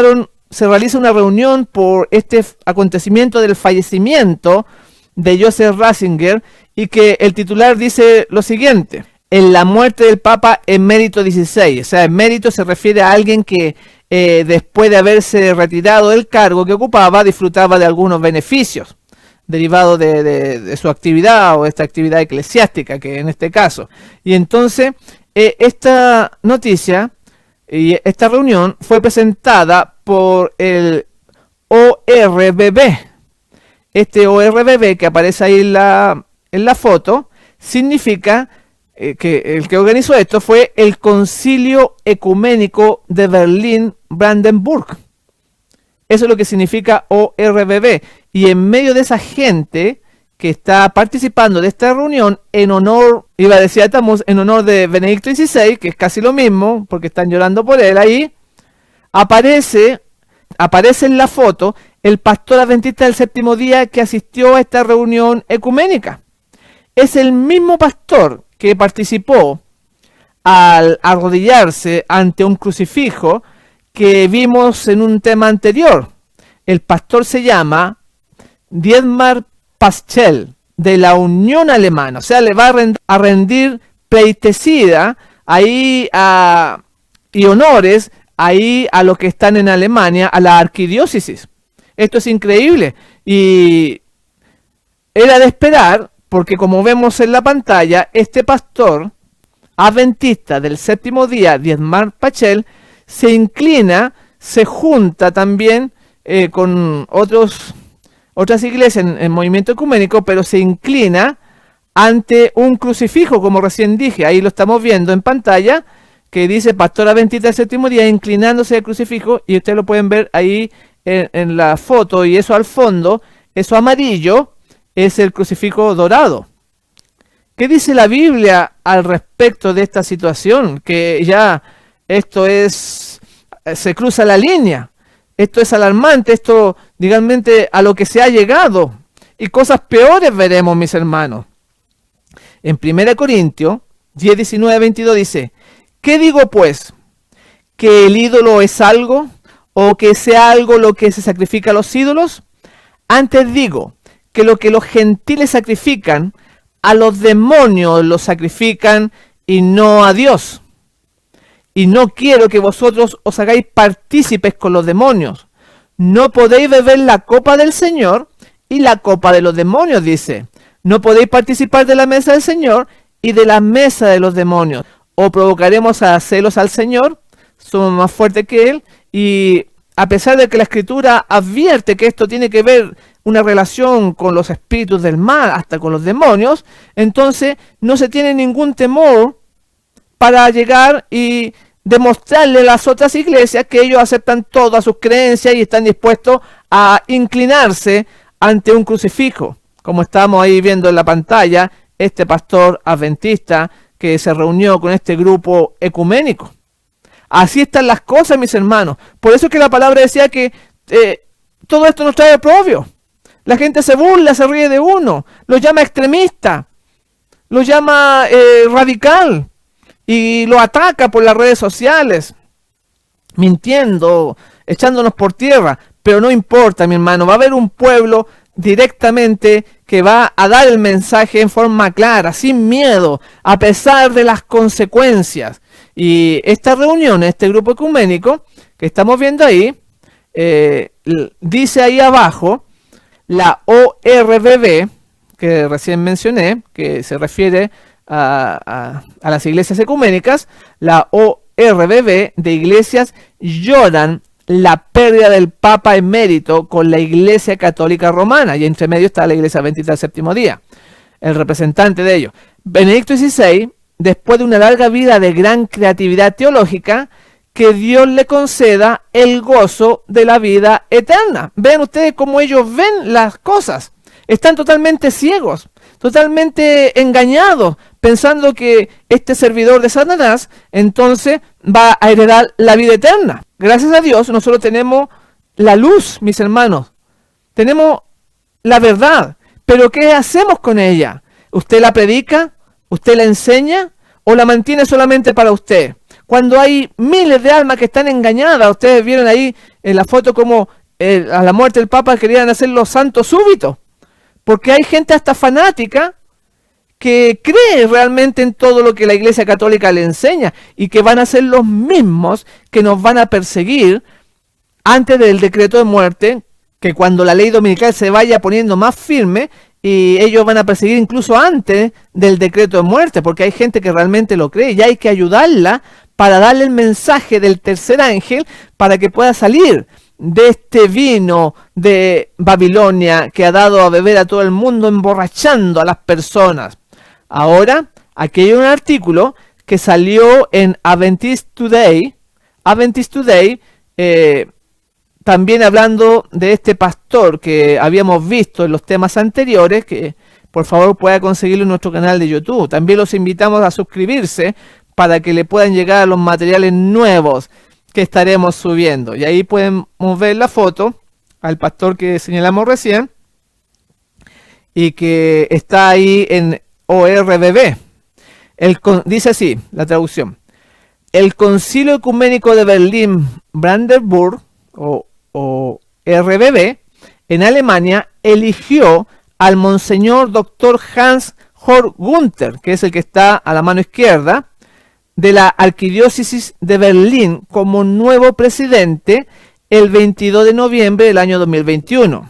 una reunión por este acontecimiento del fallecimiento de Joseph Ratzinger, y que el titular dice lo siguiente: en la muerte del Papa emérito XVI. O sea, emérito se refiere a alguien que después de haberse retirado del cargo que ocupaba, disfrutaba de algunos beneficios derivados de su actividad, o esta actividad eclesiástica, que en este caso. Y entonces, esta noticia y esta reunión fue presentada por el ORBB. Este ORBB que aparece ahí en la foto significa que el que organizó esto fue el Concilio Ecuménico de Berlín-Brandenburg. Eso es lo que significa ORBB. Y en medio de esa gente que está participando de esta reunión, en honor, iba a decir a Tamuz, en honor de Benedicto XVI, que es casi lo mismo, porque están llorando por él ahí, aparece en la foto el pastor adventista del séptimo día que asistió a esta reunión ecuménica. Es el mismo pastor que participó al arrodillarse ante un crucifijo que vimos en un tema anterior. El pastor se llama Dietmar Paschel, de la Unión Alemana. O sea, le va a rendir pleitesía ahí y honores ahí a los que están en Alemania, a la arquidiócesis. Esto es increíble y era de esperar, porque como vemos en la pantalla, este pastor adventista del séptimo día, Dietmar Paschel, se inclina, se junta también con otras iglesias en movimiento ecuménico, pero se inclina ante un crucifijo, como recién dije. Ahí lo estamos viendo en pantalla, que dice pastor adventista del séptimo día inclinándose al crucifijo, y ustedes lo pueden ver ahí en la foto, y eso al fondo, eso amarillo, es el crucifijo dorado. ¿Qué dice la Biblia al respecto de esta situación? Que ya esto se cruza la línea. Esto es alarmante, esto, digamos, a lo que se ha llegado. Y cosas peores veremos, mis hermanos. En 1 Corintios 10, 19, 22 dice: ¿qué digo pues? ¿Que el ídolo es algo? ¿O que sea algo lo que se sacrifica a los ídolos? Antes digo que lo que los gentiles sacrifican, a los demonios los sacrifican y no a Dios. Y no quiero que vosotros os hagáis partícipes con los demonios. No podéis beber la copa del Señor y la copa de los demonios, dice. No podéis participar de la mesa del Señor y de la mesa de los demonios. O provocaremos a celos al Señor, somos más fuertes que Él. Y a pesar de que la Escritura advierte que esto tiene que ver una relación con los espíritus del mal, hasta con los demonios, entonces no se tiene ningún temor para llegar y demostrarle a las otras iglesias que ellos aceptan todas sus creencias y están dispuestos a inclinarse ante un crucifijo, como estamos ahí viendo en la pantalla, este pastor adventista que se reunió con este grupo ecuménico. Así están las cosas, mis hermanos. Por eso es que la palabra decía que todo esto nos trae oprobio. La gente se burla, se ríe de uno, lo llama extremista, lo llama radical, y lo ataca por las redes sociales, mintiendo, echándonos por tierra. Pero no importa, mi hermano, va a haber un pueblo directamente que va a dar el mensaje en forma clara, sin miedo, a pesar de las consecuencias. Y esta reunión, este grupo ecuménico que estamos viendo ahí, dice ahí abajo, la ORBB, que recién mencioné, que se refiere a las iglesias ecuménicas, la ORBB de iglesias lloran la pérdida del Papa emérito con la Iglesia Católica Romana, y entre medio está la Iglesia Adventista del Séptimo Día, el representante de ellos. Benedicto XVI después de una larga vida de gran creatividad teológica, que Dios le conceda el gozo de la vida eterna. Vean ustedes cómo ellos ven las cosas. Están totalmente ciegos, totalmente engañados, pensando que este servidor de Satanás entonces va a heredar la vida eterna. Gracias a Dios nosotros tenemos la luz, mis hermanos. Tenemos la verdad. Pero ¿qué hacemos con ella? ¿Usted la predica? ¿Usted la enseña? ¿O la mantiene solamente para usted? Cuando hay miles de almas que están engañadas, ustedes vieron ahí en la foto como a la muerte del Papa querían hacer los santos súbitos, porque hay gente hasta fanática que cree realmente en todo lo que la Iglesia Católica le enseña y que van a ser los mismos que nos van a perseguir antes del decreto de muerte, que cuando la ley dominical se vaya poniendo más firme, y ellos van a perseguir incluso antes del decreto de muerte, porque hay gente que realmente lo cree y hay que ayudarla para darle el mensaje del tercer ángel para que pueda salir de este vino de Babilonia que ha dado a beber a todo el mundo, emborrachando a las personas. Ahora, aquí hay un artículo que salió en Adventist Today, también hablando de este pastor que habíamos visto en los temas anteriores, que por favor pueda conseguirlo en nuestro canal de YouTube. También los invitamos a suscribirse para que le puedan llegar los materiales nuevos que estaremos subiendo. Y ahí podemos ver la foto al pastor que señalamos recién y que está ahí en ORBB. Dice así la traducción: el Concilio Ecuménico de Berlín-Brandenburg o RBB en Alemania eligió al Monseñor Dr. Hans-Jörg Günther, que es el que está a la mano izquierda, de la Arquidiócesis de Berlín como nuevo presidente el 22 de noviembre del año 2021.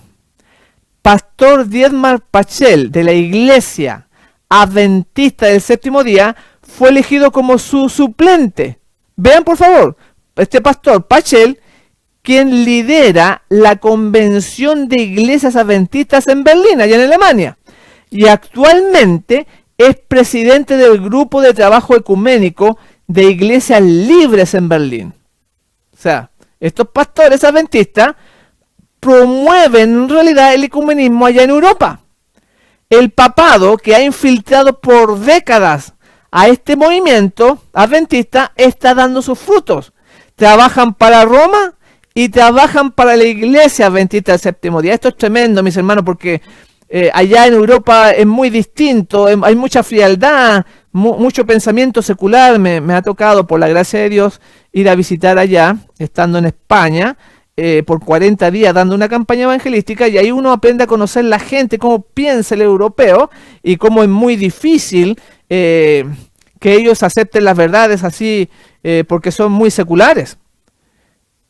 Pastor Dietmar Pachel de la Iglesia Adventista del Séptimo Día fue elegido como su suplente. Vean por favor, este pastor Pachel, quien lidera la Convención de Iglesias Adventistas en Berlín, allá en Alemania, y actualmente es presidente del Grupo de Trabajo Ecuménico de Iglesias Libres en Berlín. O sea, estos pastores adventistas promueven en realidad el ecumenismo allá en Europa. El papado, que ha infiltrado por décadas a este movimiento adventista, está dando sus frutos. Trabajan para Roma y trabajan para la Iglesia Adventista del Séptimo Día. Esto es tremendo, mis hermanos, porque allá en Europa es muy distinto, hay mucha frialdad, mucho pensamiento secular. Me ha tocado, por la gracia de Dios, ir a visitar allá, estando en España, por 40 días dando una campaña evangelística, y ahí uno aprende a conocer la gente, cómo piensa el europeo, y cómo es muy difícil que ellos acepten las verdades así, porque son muy seculares.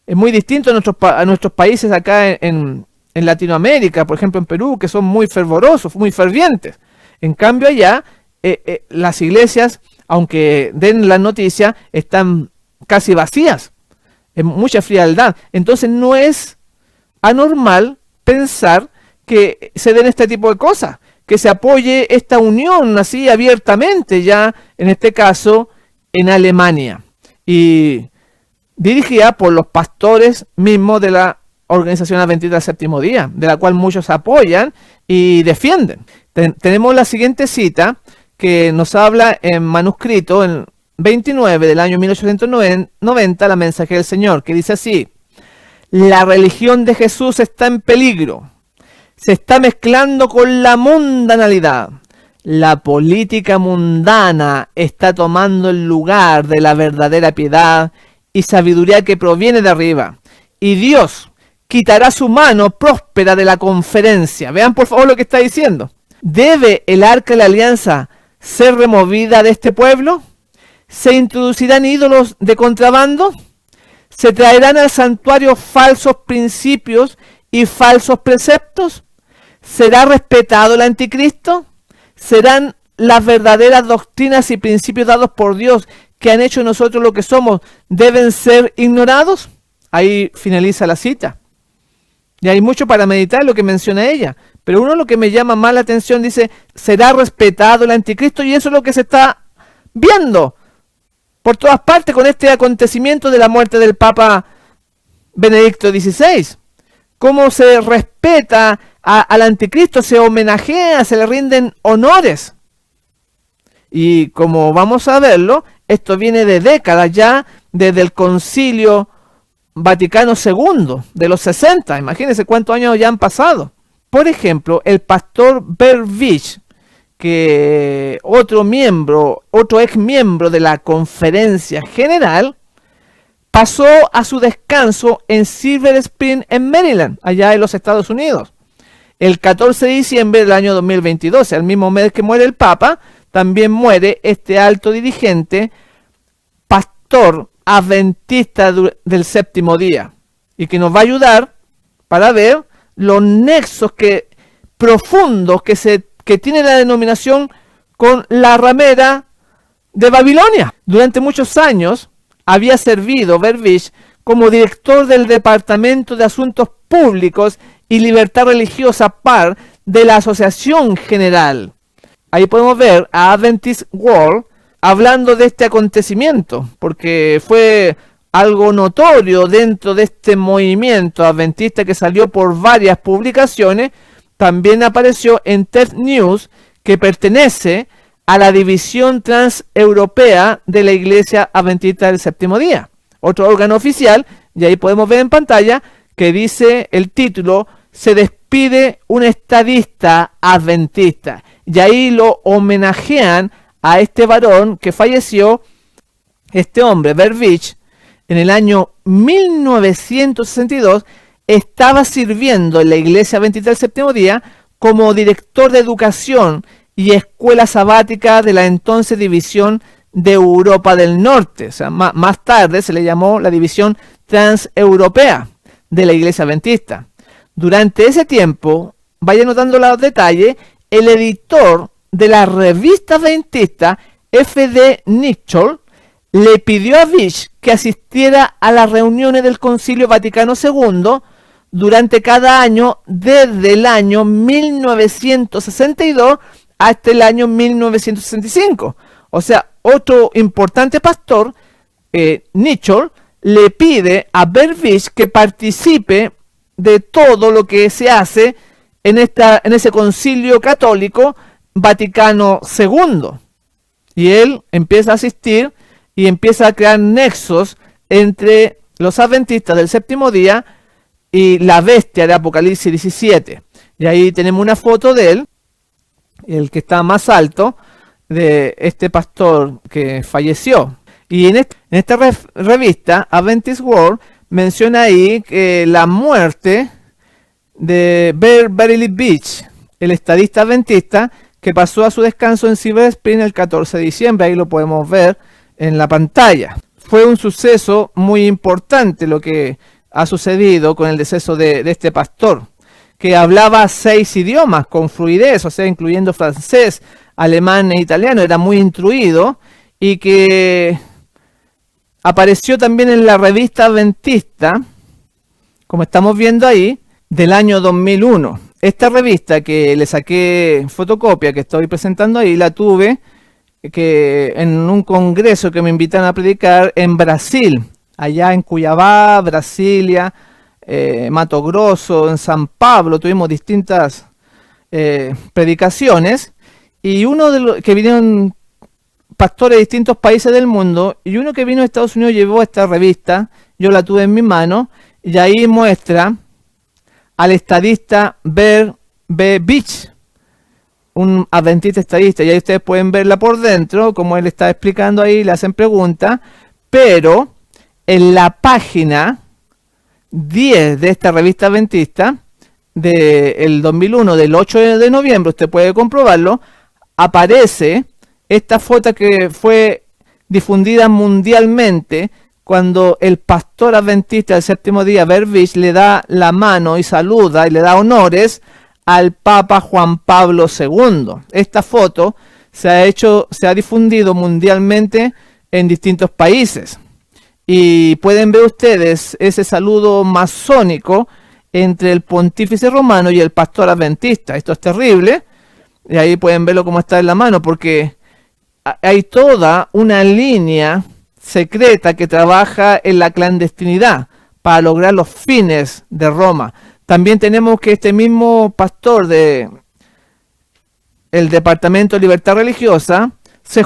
Es muy distinto a nuestros países acá en Latinoamérica, por ejemplo en Perú, que son muy fervorosos, muy fervientes. En cambio allá, las iglesias, aunque den la noticia, están casi vacías. Es mucha frialdad. Entonces no es anormal pensar que se den este tipo de cosas, que se apoye esta unión así abiertamente ya, en este caso, en Alemania. Y dirigida por los pastores mismos de la Organización Adventista del Séptimo Día, de la cual muchos apoyan y defienden. Tenemos la siguiente cita que nos habla en manuscrito, en 29 del año 1890, la Mensaje del Señor, que dice así: la religión de Jesús está en peligro, se está mezclando con la mundanalidad. La política mundana está tomando el lugar de la verdadera piedad y sabiduría que proviene de arriba, y Dios quitará su mano próspera de la conferencia. Vean por favor lo que está diciendo. ¿Debe el arca de la alianza ser removida de este pueblo? ¿Se introducirán ídolos de contrabando? ¿Se traerán al santuario falsos principios y falsos preceptos? ¿Será respetado el anticristo? ¿Serán las verdaderas doctrinas y principios dados por Dios que han hecho nosotros lo que somos, deben ser ignorados? Ahí finaliza la cita. Y hay mucho para meditar lo que menciona ella. Pero uno lo que me llama más la atención dice, será respetado el anticristo, y eso es lo que se está viendo por todas partes con este acontecimiento de la muerte del Papa Benedicto XVI. Cómo se respeta al anticristo, se homenajea, se le rinden honores. Y como vamos a verlo, esto viene de décadas ya, desde el Concilio Vaticano II, de los 60. Imagínense cuántos años ya han pasado. Por ejemplo, el pastor Bervich, que otro ex miembro de la Conferencia General, pasó a su descanso en Silver Spring, en Maryland, allá en los Estados Unidos. El 14 de diciembre del año 2022, el mismo mes que muere el Papa, también muere este alto dirigente, pastor adventista del séptimo día, y que nos va a ayudar para ver los nexos profundos que tiene la denominación con la ramera de Babilonia. Durante muchos años había servido Bervich como director del Departamento de Asuntos Públicos y Libertad Religiosa PAR de la Asociación General. Ahí podemos ver a Adventist World hablando de este acontecimiento, porque fue algo notorio dentro de este movimiento adventista que salió por varias publicaciones. También apareció en TED News, que pertenece a la división transeuropea de la Iglesia Adventista del Séptimo Día, otro órgano oficial, y ahí podemos ver en pantalla que dice el título: se despide un estadista adventista, y ahí lo homenajean a este varón que falleció, este hombre, Bervich, en el año 1962, estaba sirviendo en la Iglesia Adventista del Séptimo Día como director de educación y escuela sabática de la entonces División de Europa del Norte. O sea, más tarde se le llamó la División Transeuropea de la Iglesia Adventista. Durante ese tiempo, vaya notando los detalles, el editor de la revista adventista, F.D. Nicholl, le pidió a Vich que asistiera a las reuniones del Concilio Vaticano II durante cada año desde el año 1962 hasta el año 1965. O sea, otro importante pastor, Nicholl, le pide a Bervich que participe de todo lo que se hace en ese concilio católico Vaticano II. Y él empieza a asistir y empieza a crear nexos entre los adventistas del séptimo día y la bestia de Apocalipsis 17. Y ahí tenemos una foto de él, el que está más alto, de este pastor que falleció. Y en esta revista, Adventist World, menciona ahí que la muerte de Beverly Beach, el estadista adventista, que pasó a su descanso en Silver Spring el 14 de diciembre. Ahí lo podemos ver en la pantalla. Fue un suceso muy importante lo que ha sucedido con el deceso de este pastor, que hablaba 6 idiomas con fluidez, o sea, incluyendo francés, alemán e italiano. Era muy instruido y que apareció también en la revista adventista, como estamos viendo ahí, del año 2001. Esta revista que le saqué fotocopia, que estoy presentando ahí, la tuve que en un congreso que me invitan a predicar en Brasil, allá en Cuiabá, Brasilia, Mato Grosso, en San Pablo. Tuvimos distintas predicaciones, y uno de los que vinieron pastores de distintos países del mundo, y uno que vino de Estados Unidos llevó esta revista. Yo la tuve en mi mano, y ahí muestra al estadista B. Beach, un adventista estadista, y ahí ustedes pueden verla por dentro, como él está explicando ahí, le hacen preguntas, pero en la página 10 de esta revista adventista del 2001, del 8 de noviembre, usted puede comprobarlo, aparece esta foto que fue difundida mundialmente cuando el pastor adventista del séptimo día, Bervich, le da la mano y saluda y le da honores al Papa Juan Pablo II. Esta foto se ha difundido mundialmente en distintos países. Y pueden ver ustedes ese saludo masónico entre el pontífice romano y el pastor adventista. Esto es terrible. Y ahí pueden verlo como está en la mano, porque hay toda una línea secreta que trabaja en la clandestinidad para lograr los fines de Roma. También tenemos que este mismo pastor del Departamento de Libertad Religiosa se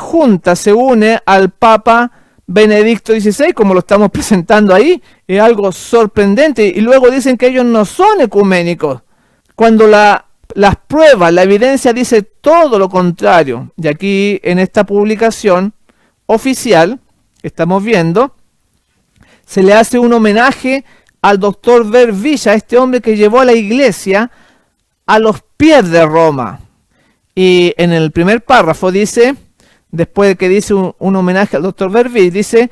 une al Papa Benedicto XVI, como lo estamos presentando ahí. Es algo sorprendente. Y luego dicen que ellos no son ecuménicos, cuando las pruebas, la evidencia dice todo lo contrario. Y aquí en esta publicación oficial que estamos viendo, se le hace un homenaje al doctor Vervich, a este hombre que llevó a la iglesia a los pies de Roma. Y en el primer párrafo dice, después de que dice un homenaje al doctor Vervich, dice: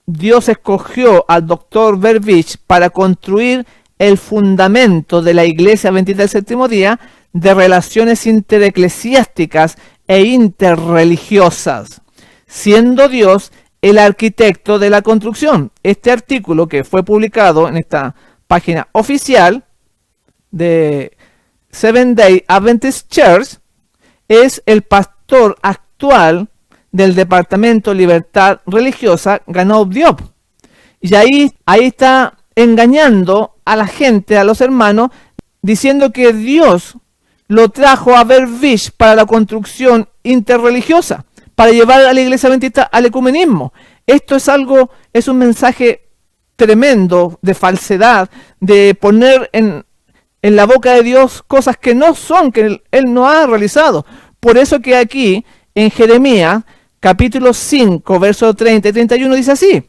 Dios escogió al doctor Vervich para construir el fundamento de la iglesia bendita del séptimo día, de relaciones intereclesiásticas e interreligiosas, siendo Dios el arquitecto de la construcción. Este artículo, que fue publicado en esta página oficial de Seventh Day Adventist Church, es el pastor actual del Departamento de Libertad Religiosa, Ganob Diop. Y ahí está engañando a la gente, a los hermanos, diciendo que Dios lo trajo a Vervich para la construcción interreligiosa, para llevar a la iglesia adventista al ecumenismo. Esto es un mensaje tremendo de falsedad, de poner en la boca de Dios cosas que no son, que Él no ha realizado. Por eso que aquí, en Jeremías, capítulo 5, versos 30 y 31, dice así: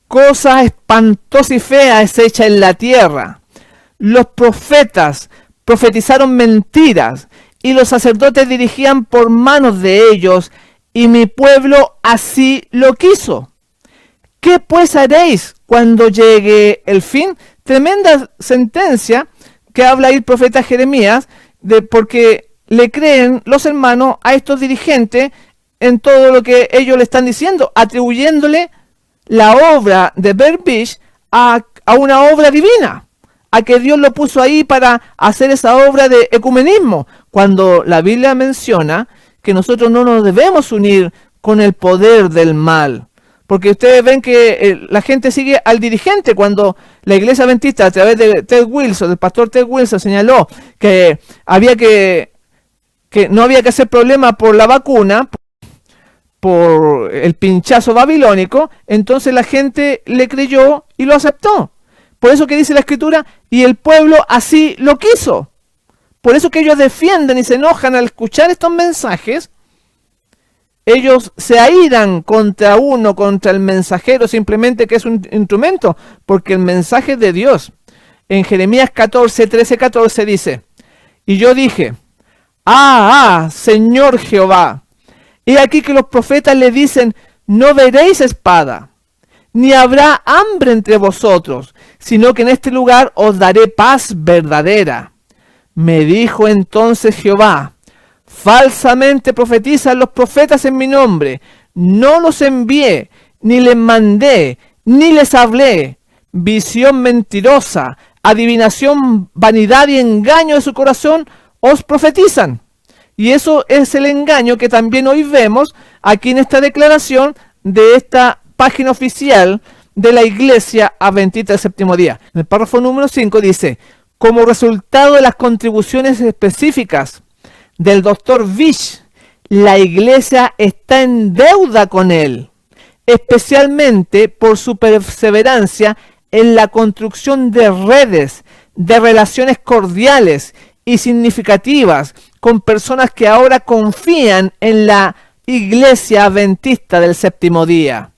cosa espantosa y fea es hecha en la tierra. Los profetas profetizaron mentiras, y los sacerdotes dirigían por manos de ellos, y mi pueblo así lo quiso. ¿Qué pues haréis cuando llegue el fin? Tremenda sentencia que habla ahí el profeta Jeremías, porque le creen los hermanos a estos dirigentes en todo lo que ellos le están diciendo, atribuyéndole la obra de Vervich a una obra divina, a que Dios lo puso ahí para hacer esa obra de ecumenismo, cuando la Biblia menciona que nosotros no nos debemos unir con el poder del mal. Porque ustedes ven que la gente sigue al dirigente. Cuando la iglesia adventista, a través de Ted Wilson, del pastor Ted Wilson, señaló que no había que hacer problema por la vacuna, por el pinchazo babilónico, entonces la gente le creyó y lo aceptó. Por eso que dice la Escritura, y el pueblo así lo quiso. Por eso que ellos defienden y se enojan al escuchar estos mensajes. Ellos se airan contra el mensajero, simplemente que es un instrumento, porque el mensaje es de Dios. En Jeremías 13:14 dice: y yo dije, Señor Jehová, he aquí que los profetas le dicen: no veréis espada, ni habrá hambre entre vosotros, sino que en este lugar os daré paz verdadera. Me dijo entonces Jehová: falsamente profetizan los profetas en mi nombre, no los envié, ni les mandé, ni les hablé. Visión mentirosa, adivinación, vanidad y engaño de su corazón os profetizan. Y eso es el engaño que también hoy vemos aquí en esta declaración de esta página oficial de la Iglesia Adventista del Séptimo Día. En el párrafo número 5 dice: como resultado de las contribuciones específicas del doctor Vich, la iglesia está en deuda con él, especialmente por su perseverancia en la construcción de redes, de relaciones cordiales y significativas con personas que ahora confían en la iglesia adventista del séptimo día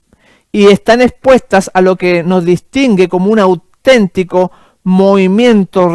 y están expuestas a lo que nos distingue como un auténtico movimiento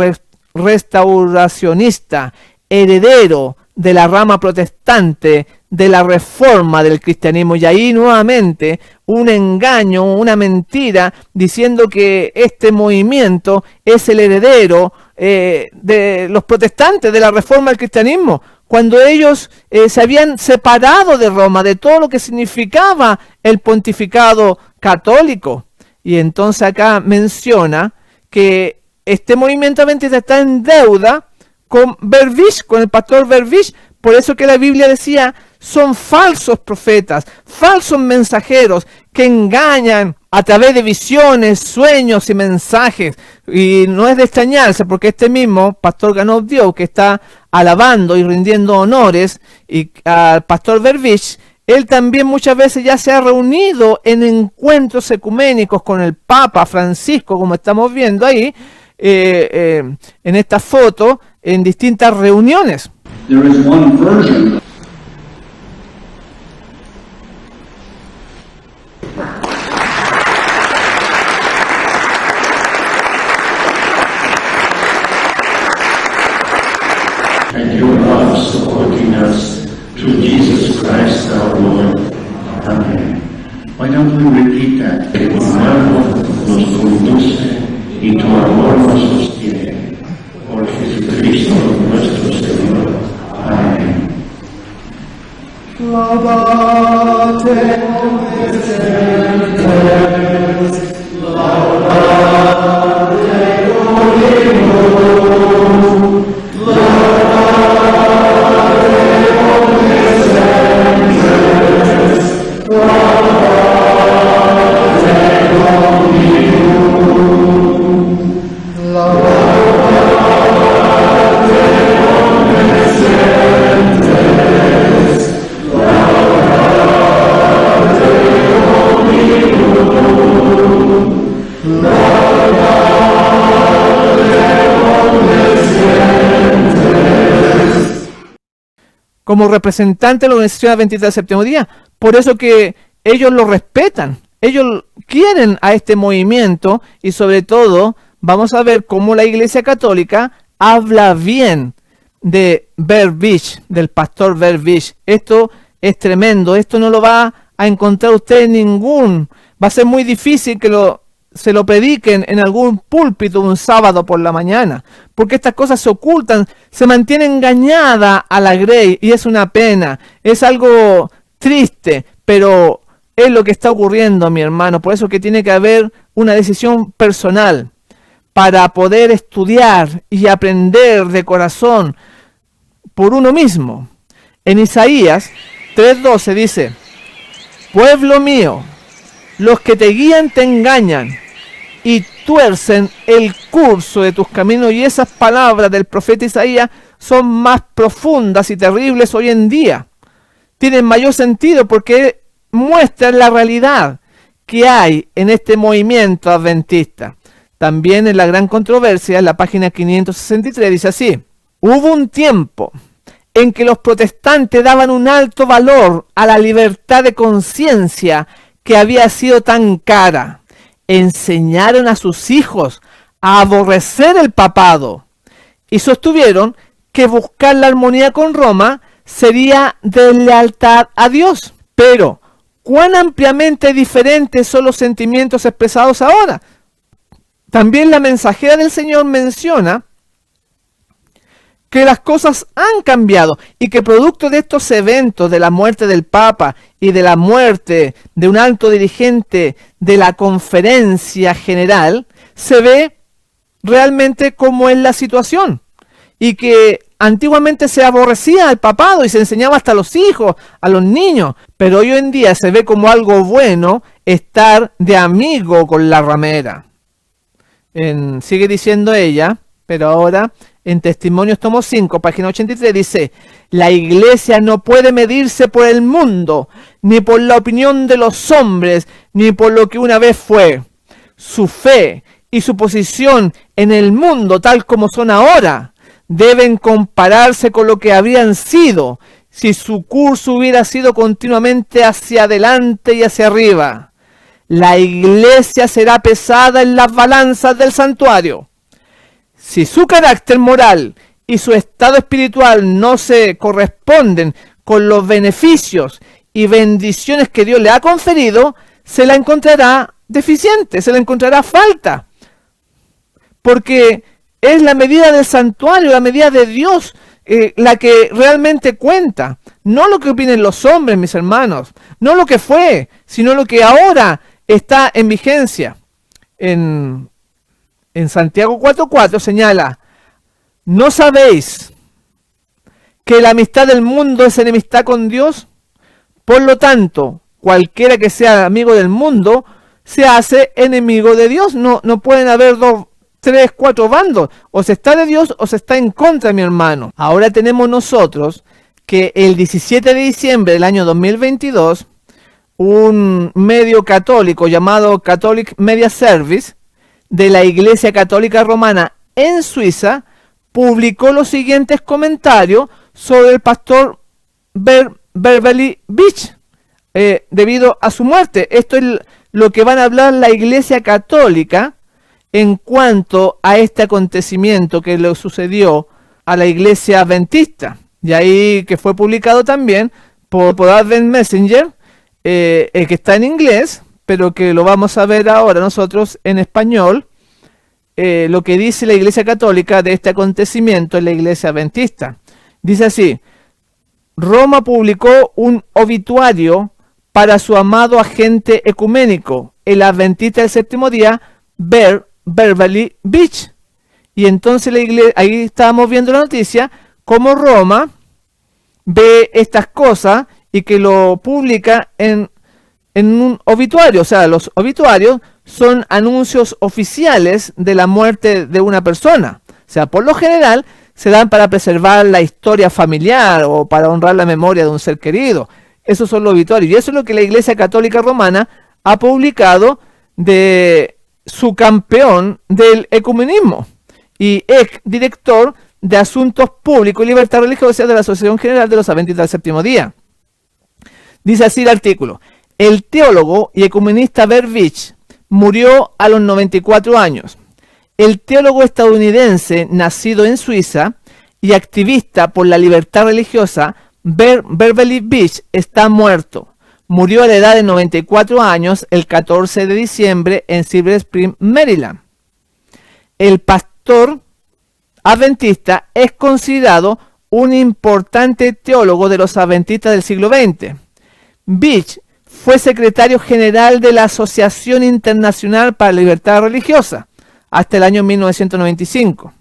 restauracionista, heredero de la rama protestante de la reforma del cristianismo. Y ahí nuevamente un engaño, una mentira, diciendo que este movimiento es el heredero de los protestantes de la reforma del cristianismo, cuando ellos se habían separado de Roma, de todo lo que significaba el pontificado católico. Y entonces acá menciona que este movimiento adventista está en deuda con Vervich, con el pastor Vervich. Por eso que la Biblia decía: son falsos profetas, falsos mensajeros que engañan a través de visiones, sueños y mensajes. Y no es de extrañarse, porque este mismo pastor Ganov Dio, que está alabando y rindiendo honores y al pastor Vervich, él también muchas veces ya se ha reunido en encuentros ecuménicos con el Papa Francisco, como estamos viendo ahí, en esta foto, en distintas reuniones. There is one version. And your love supporting us through Jesus Christ our Lord. Amén. Why don't we repeat that? Que tu amor nos conduce y tu amor nos sostiene. Por Jesucristo nuestro Señor. Amén. Como representante de la Organización Adventista del Séptimo Día. Por eso que ellos lo respetan, ellos quieren a este movimiento, y sobre todo vamos a ver cómo la Iglesia Católica habla bien de Vervich, del pastor Vervich. Esto es tremendo, esto no lo va a encontrar usted en ningún, va a ser muy difícil que se lo prediquen en algún púlpito un sábado por la mañana, porque estas cosas se ocultan, se mantiene engañada a la grey, y es una pena, es algo triste, pero es lo que está ocurriendo, mi hermano. Por eso que tiene que haber una decisión personal para poder estudiar y aprender de corazón por uno mismo. En Isaías 3:12 dice: pueblo mío, los que te guían te engañan y tuercen el curso de tus caminos. Y esas palabras del profeta Isaías son más profundas y terribles hoy en día. Tienen mayor sentido porque muestran la realidad que hay en este movimiento adventista. También en la gran controversia, en la página 563, dice así: hubo un tiempo en que los protestantes daban un alto valor a la libertad de conciencia que había sido tan cara. Enseñaron a sus hijos a aborrecer el papado y sostuvieron que buscar la armonía con Roma sería deslealtad a Dios. Pero, ¿cuán ampliamente diferentes son los sentimientos expresados ahora? También la mensajera del Señor menciona que las cosas han cambiado y que producto de estos eventos, de la muerte del Papa y de la muerte de un alto dirigente de la Conferencia General, se ve realmente cómo es la situación, y que antiguamente se aborrecía al papado y se enseñaba hasta a los hijos, a los niños, pero hoy en día se ve como algo bueno estar de amigo con la ramera. Sigue diciendo ella, pero ahora en Testimonios tomo 5, página 83, dice: la Iglesia no puede medirse por el mundo, ni por la opinión de los hombres, ni por lo que una vez fue. Su fe y su posición en el mundo, tal como son ahora, deben compararse con lo que habrían sido si su curso hubiera sido continuamente hacia adelante y hacia arriba. La Iglesia será pesada en las balanzas del santuario. Si su carácter moral y su estado espiritual no se corresponden con los beneficios y bendiciones que Dios le ha conferido, se la encontrará deficiente, se la encontrará falta. Porque es la medida del santuario, la medida de Dios, la que realmente cuenta. No lo que opinen los hombres, mis hermanos, no lo que fue, sino lo que ahora está en vigencia. En Santiago 4:4 señala: ¿no sabéis que la amistad del mundo es enemistad con Dios? Por lo tanto, cualquiera que sea amigo del mundo se hace enemigo de Dios. No pueden haber 2, 3, 4 bandos. O se está de Dios o se está en contra, mi hermano. Ahora tenemos nosotros que el 17 de diciembre del año 2022, un medio católico llamado Catholic Media Service de la Iglesia Católica Romana en Suiza publicó los siguientes comentarios sobre el pastor Beverly Beach debido a su muerte. Esto es lo que van a hablar la Iglesia Católica en cuanto a este acontecimiento que le sucedió a la Iglesia Adventista, y ahí que fue publicado también por Advent Messenger, que está en inglés, pero que lo vamos a ver ahora nosotros en español, lo que dice la Iglesia Católica de este acontecimiento en la Iglesia Adventista. Dice así: Roma publicó un obituario para su amado agente ecuménico, el adventista del séptimo día, Beverly Beach. Y entonces la iglesia, ahí estábamos viendo la noticia, cómo Roma ve estas cosas y que lo publica en un obituario. O sea, los obituarios son anuncios oficiales de la muerte de una persona. O sea, por lo general se dan para preservar la historia familiar o para honrar la memoria de un ser querido. Esos son los obituarios. Y eso es lo que la Iglesia Católica Romana ha publicado de su campeón del ecumenismo y ex director de Asuntos Públicos y Libertad Religiosa de la Asociación General de los Adventistas del Séptimo Día. Dice así el artículo: el teólogo y ecumenista Beach murió a los 94 años. El teólogo estadounidense nacido en Suiza y activista por la libertad religiosa Beverly Beach está muerto. Murió a la edad de 94 años el 14 de diciembre en Silver Spring, Maryland. El pastor adventista es considerado un importante teólogo de los adventistas del siglo XX. Beach fue secretario general de la Asociación Internacional para la Libertad Religiosa hasta el año 1995.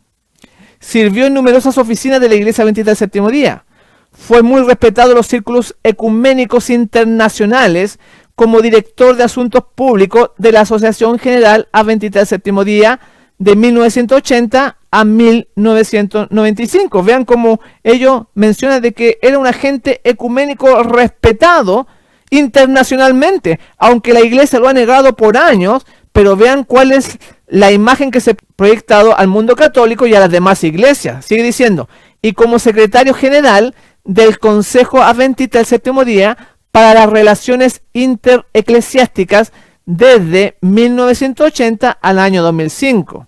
Sirvió en numerosas oficinas de la Iglesia Adventista del Séptimo Día. Fue muy respetado en los círculos ecuménicos internacionales como director de Asuntos Públicos de la Asociación General Adventista del Séptimo Día de 1980 a 1995. Vean cómo ellos mencionan de que era un agente ecuménico respetado internacionalmente, aunque la Iglesia lo ha negado por años, pero vean cuál es la imagen que se ha proyectado al mundo católico y a las demás iglesias. Sigue diciendo: y como secretario general del Consejo Adventista del Séptimo Día para las Relaciones Intereclesiásticas desde 1980 al año 2005.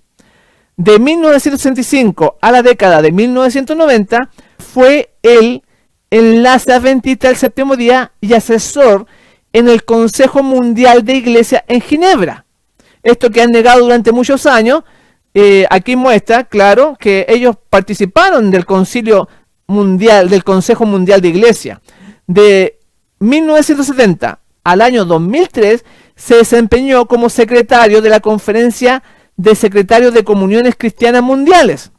De 1965 a la década de 1990 fue el enlace adventista del Séptimo Día y asesor en el Consejo Mundial de Iglesia en Ginebra. Esto que han negado durante muchos años, aquí muestra, claro, que ellos participaron del Concilio Mundial, del Consejo Mundial de Iglesia. De 1970 al año 2003 se desempeñó como secretario de la Conferencia de Secretarios de Comuniones Cristianas Mundiales.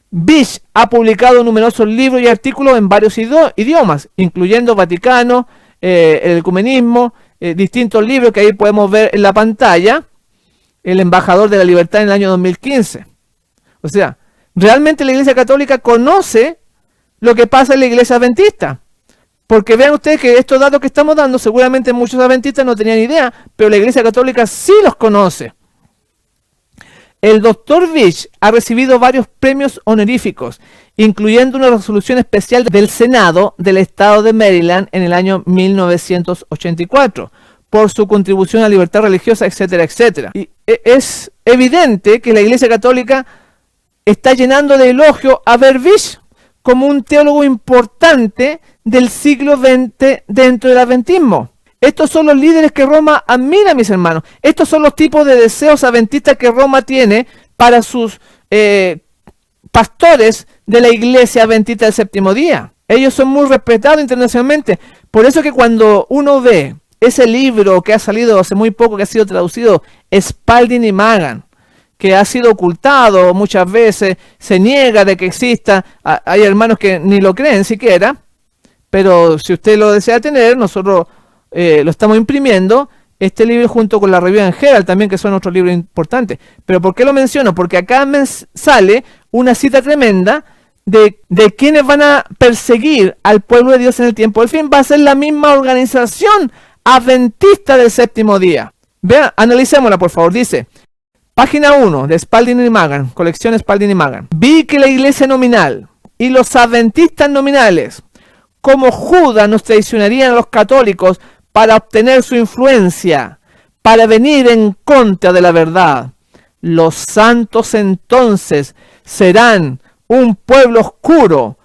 Beach ha publicado numerosos libros y artículos en varios idiomas, incluyendo Vaticano, el ecumenismo, distintos libros que ahí podemos ver en la pantalla. El embajador de la libertad en el año 2015. O sea, realmente la Iglesia Católica conoce lo que pasa en la Iglesia Adventista. Porque vean ustedes que estos datos que estamos dando, seguramente muchos adventistas no tenían idea, pero la Iglesia Católica sí los conoce. El Dr. Beach ha recibido varios premios honoríficos, incluyendo una resolución especial del Senado del Estado de Maryland en el año 1984, por su contribución a la libertad religiosa, etcétera, etcétera. Y es evidente que la Iglesia Católica está llenando de elogio a Beach como un teólogo importante del siglo XX dentro del adventismo. Estos son los líderes que Roma admira, mis hermanos. Estos son los tipos de deseos adventistas que Roma tiene para sus pastores de la Iglesia Adventista del Séptimo Día. Ellos son muy respetados internacionalmente. Por eso que cuando uno ve ese libro que ha salido hace muy poco, que ha sido traducido, Spalding y Magan, que ha sido ocultado muchas veces, se niega de que exista, hay hermanos que ni lo creen siquiera, Pero si usted lo desea tener, nosotros lo estamos imprimiendo, este libro junto con la revista en Herald también, que son otros libros importantes. Pero ¿por qué lo menciono? Porque acá me sale una cita tremenda de quienes van a perseguir al pueblo de Dios en el tiempo del fin. Va a ser la misma organización adventista del séptimo día. Vean, analicémosla por favor. Dice, página 1 de Spalding y Magan, colección Spalding y Magan. Vi que la iglesia nominal y los adventistas nominales, como Judas, nos traicionarían a los católicos para obtener su influencia, para venir en contra de la verdad. Los santos entonces serán un pueblo oscuro,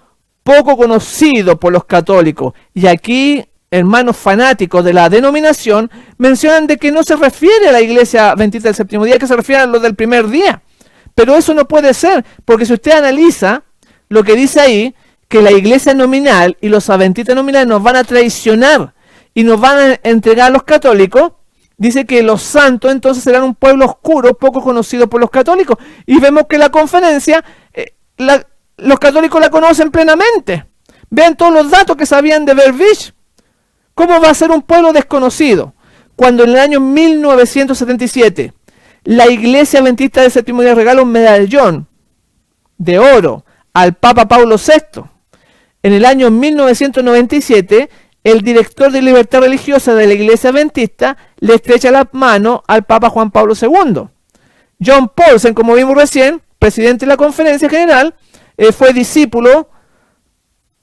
poco conocido por los católicos. Y aquí, hermanos fanáticos de la denominación, mencionan de que no se refiere a la iglesia adventista del séptimo día, que se refiere a lo del primer día. Pero eso no puede ser, porque si usted analiza lo que dice ahí, que la iglesia nominal y los adventistas nominales nos van a traicionar y nos van a entregar a los católicos, dice que los santos entonces serán un pueblo oscuro, poco conocido por los católicos. Y vemos que la conferencia, los católicos la conocen plenamente. Vean todos los datos que sabían de Burbidge. ¿Cómo va a ser un pueblo desconocido? Cuando en el año 1977 la iglesia adventista del séptimo día regala un medallón de oro al Papa Pablo VI. En el año 1997, el director de libertad religiosa de la iglesia adventista le estrecha la mano al Papa Juan Pablo II. John Paulsen, como vimos recién, presidente de la conferencia general, fue discípulo,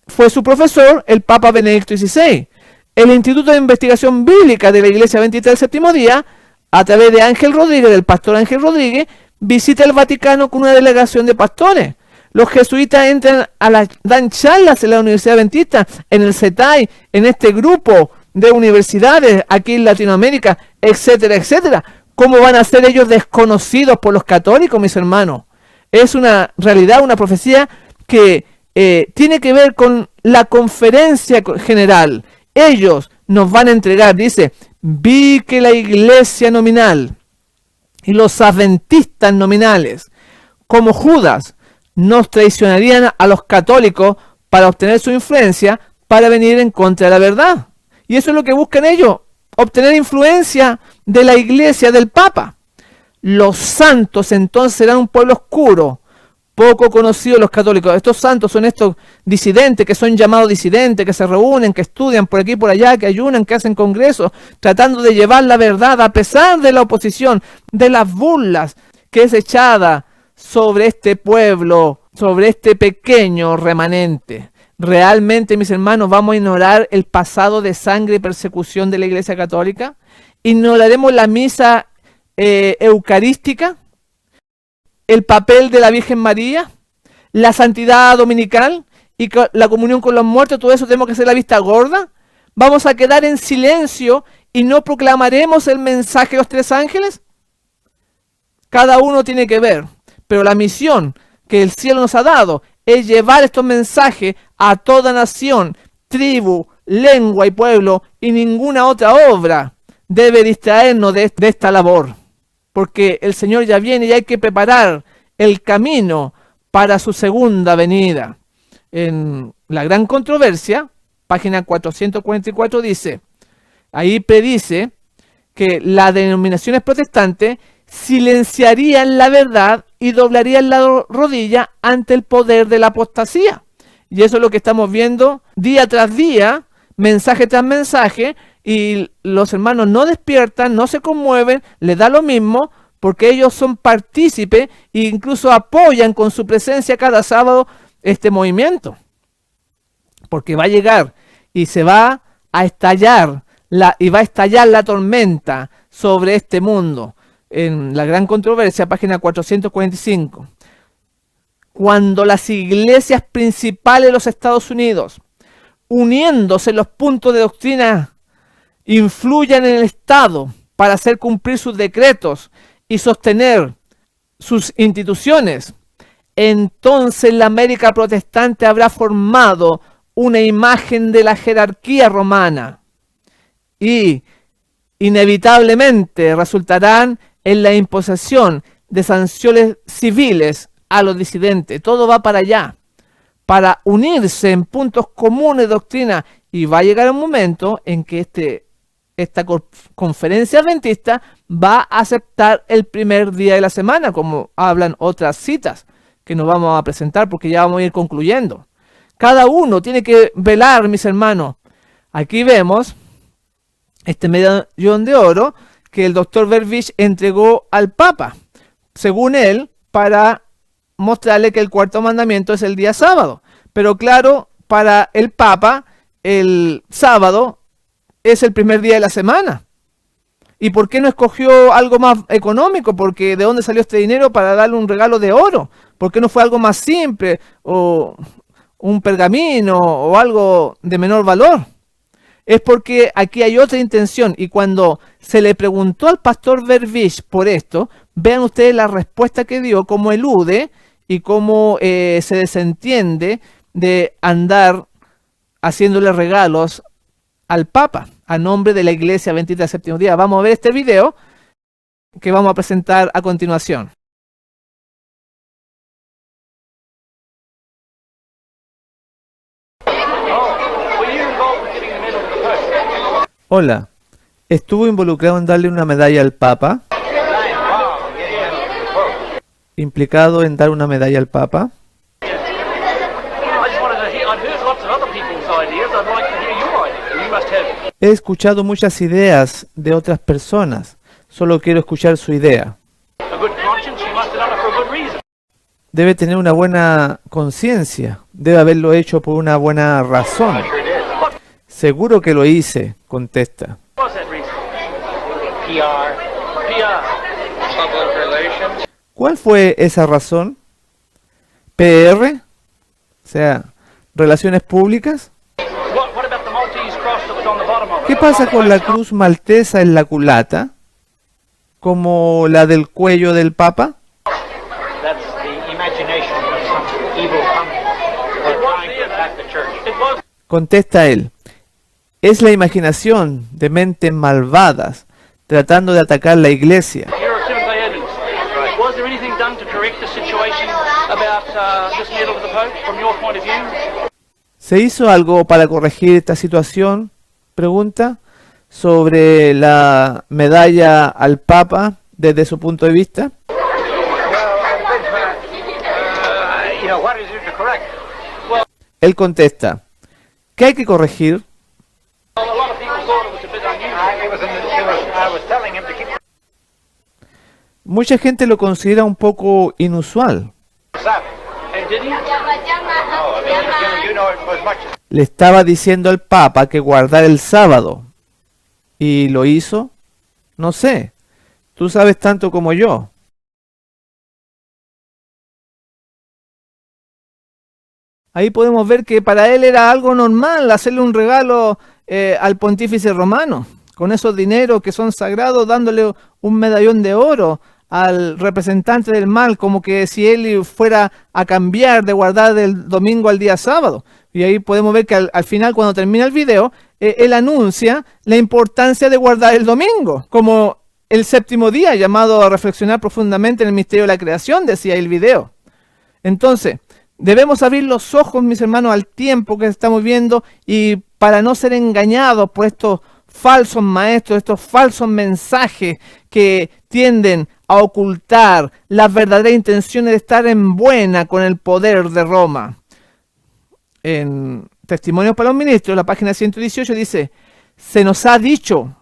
fue su profesor, el Papa Benedicto XVI. El Instituto de Investigación Bíblica de la Iglesia Adventista del Séptimo Día, a través de Ángel Rodríguez, del pastor Ángel Rodríguez, visita el Vaticano con una delegación de pastores. Los jesuitas entran dan charlas en la Universidad Adventista, en el CETAI, en este grupo de universidades aquí en Latinoamérica, etcétera, etcétera. ¿Cómo van a ser ellos desconocidos por los católicos, mis hermanos? Es una realidad, una profecía que tiene que ver con la conferencia general. Ellos nos van a entregar, dice, vi que la iglesia nominal y los adventistas nominales, como Judas, nos traicionarían a los católicos para obtener su influencia, para venir en contra de la verdad. Y eso es lo que buscan ellos, obtener influencia de la iglesia, del Papa. Los santos entonces serán un pueblo oscuro, poco conocido los católicos. Estos santos son estos disidentes, que son llamados disidentes, que se reúnen, que estudian por aquí y por allá, que ayunan, que hacen congresos, tratando de llevar la verdad a pesar de la oposición, de las burlas que es echada sobre este pueblo, sobre este pequeño remanente. ¿Realmente, mis hermanos, vamos a ignorar el pasado de sangre y persecución de la Iglesia Católica? ¿Ignoraremos la misa eucarística? ¿El papel de la Virgen María? ¿La santidad dominical? ¿Y la comunión con los muertos? ¿Todo eso tenemos que hacer la vista gorda? ¿Vamos a quedar en silencio y no proclamaremos el mensaje de los tres ángeles? Cada uno tiene que ver. Pero la misión que el cielo nos ha dado es llevar estos mensajes a toda nación, tribu, lengua y pueblo, y ninguna otra obra debe distraernos de esta labor. Porque el Señor ya viene y hay que preparar el camino para su segunda venida. En la gran controversia, página 444 dice, ahí predice que las denominaciones protestantes silenciarían la verdad y doblarían la rodilla ante el poder de la apostasía. Y eso es lo que estamos viendo día tras día, mensaje tras mensaje, y los hermanos no despiertan, no se conmueven, les da lo mismo, porque ellos son partícipes e incluso apoyan con su presencia cada sábado este movimiento. Porque va a llegar y se va a estallar la tormenta sobre este mundo. En la gran controversia, página 445. Cuando las iglesias principales de los Estados Unidos, uniéndose en los puntos de doctrina, influyan en el Estado para hacer cumplir sus decretos y sostener sus instituciones, entonces la América protestante habrá formado una imagen de la jerarquía romana y inevitablemente resultarán en la imposición de sanciones civiles a los disidentes. Todo va para allá, para unirse en puntos comunes de doctrina, y va a llegar un momento en que esta conferencia adventista va a aceptar el primer día de la semana, como hablan otras citas que nos vamos a presentar, porque ya vamos a ir concluyendo. Cada uno tiene que velar, mis hermanos. Aquí vemos este medallón de oro que el doctor Verbisch entregó al Papa, según él, para mostrarle que el cuarto mandamiento es el día sábado. Pero claro, para el Papa, el sábado es el primer día de la semana. ¿Y por qué no escogió algo más económico? Porque ¿de dónde salió este dinero para darle un regalo de oro? ¿Por qué no fue algo más simple, o un pergamino, o algo de menor valor? Es porque aquí hay otra intención, y cuando se le preguntó al pastor Verbisch por esto, vean ustedes la respuesta que dio, cómo elude y cómo se desentiende de andar haciéndole regalos al Papa a nombre de la Iglesia Adventista del Séptimo Día. Vamos a ver este video que vamos a presentar a continuación. Hola, ¿estuvo involucrado en darle una medalla al Papa? ¿Implicado en dar una medalla al Papa? He escuchado muchas ideas de otras personas. Solo quiero escuchar su idea. Debe tener una buena conciencia. Debe haberlo hecho por una buena razón. Seguro que lo hice, contesta. ¿Cuál fue esa razón? ¿PR? O sea, ¿relaciones públicas? ¿Qué pasa con la cruz maltesa en la culata? ¿Como la del cuello del Papa? Contesta él. Es la imaginación de mentes malvadas tratando de atacar la iglesia. ¿Se hizo algo para corregir esta situación? Pregunta sobre la medalla al Papa desde su punto de vista. Él contesta, ¿qué hay que corregir? Mucha gente lo considera un poco inusual. Le estaba diciendo al Papa que guardara el sábado. ¿Y lo hizo? No sé. Tú sabes tanto como yo. Ahí podemos ver que para él era algo normal hacerle un regalo al pontífice romano. Con esos dineros que son sagrados, dándole un medallón de oro al representante del mal, como que si él fuera a cambiar de guardar del domingo al día sábado. Y ahí podemos ver que al final, cuando termina el video, él anuncia la importancia de guardar el domingo, como el séptimo día, llamado a reflexionar profundamente en el misterio de la creación, decía el video. Entonces, debemos abrir los ojos, mis hermanos, al tiempo que estamos viendo, y para no ser engañados por estos falsos maestros, estos falsos mensajes que tienden a ocultar las verdaderas intenciones de estar en buena con el poder de Roma. En Testimonios para los Ministros, la página 118 dice: se nos ha dicho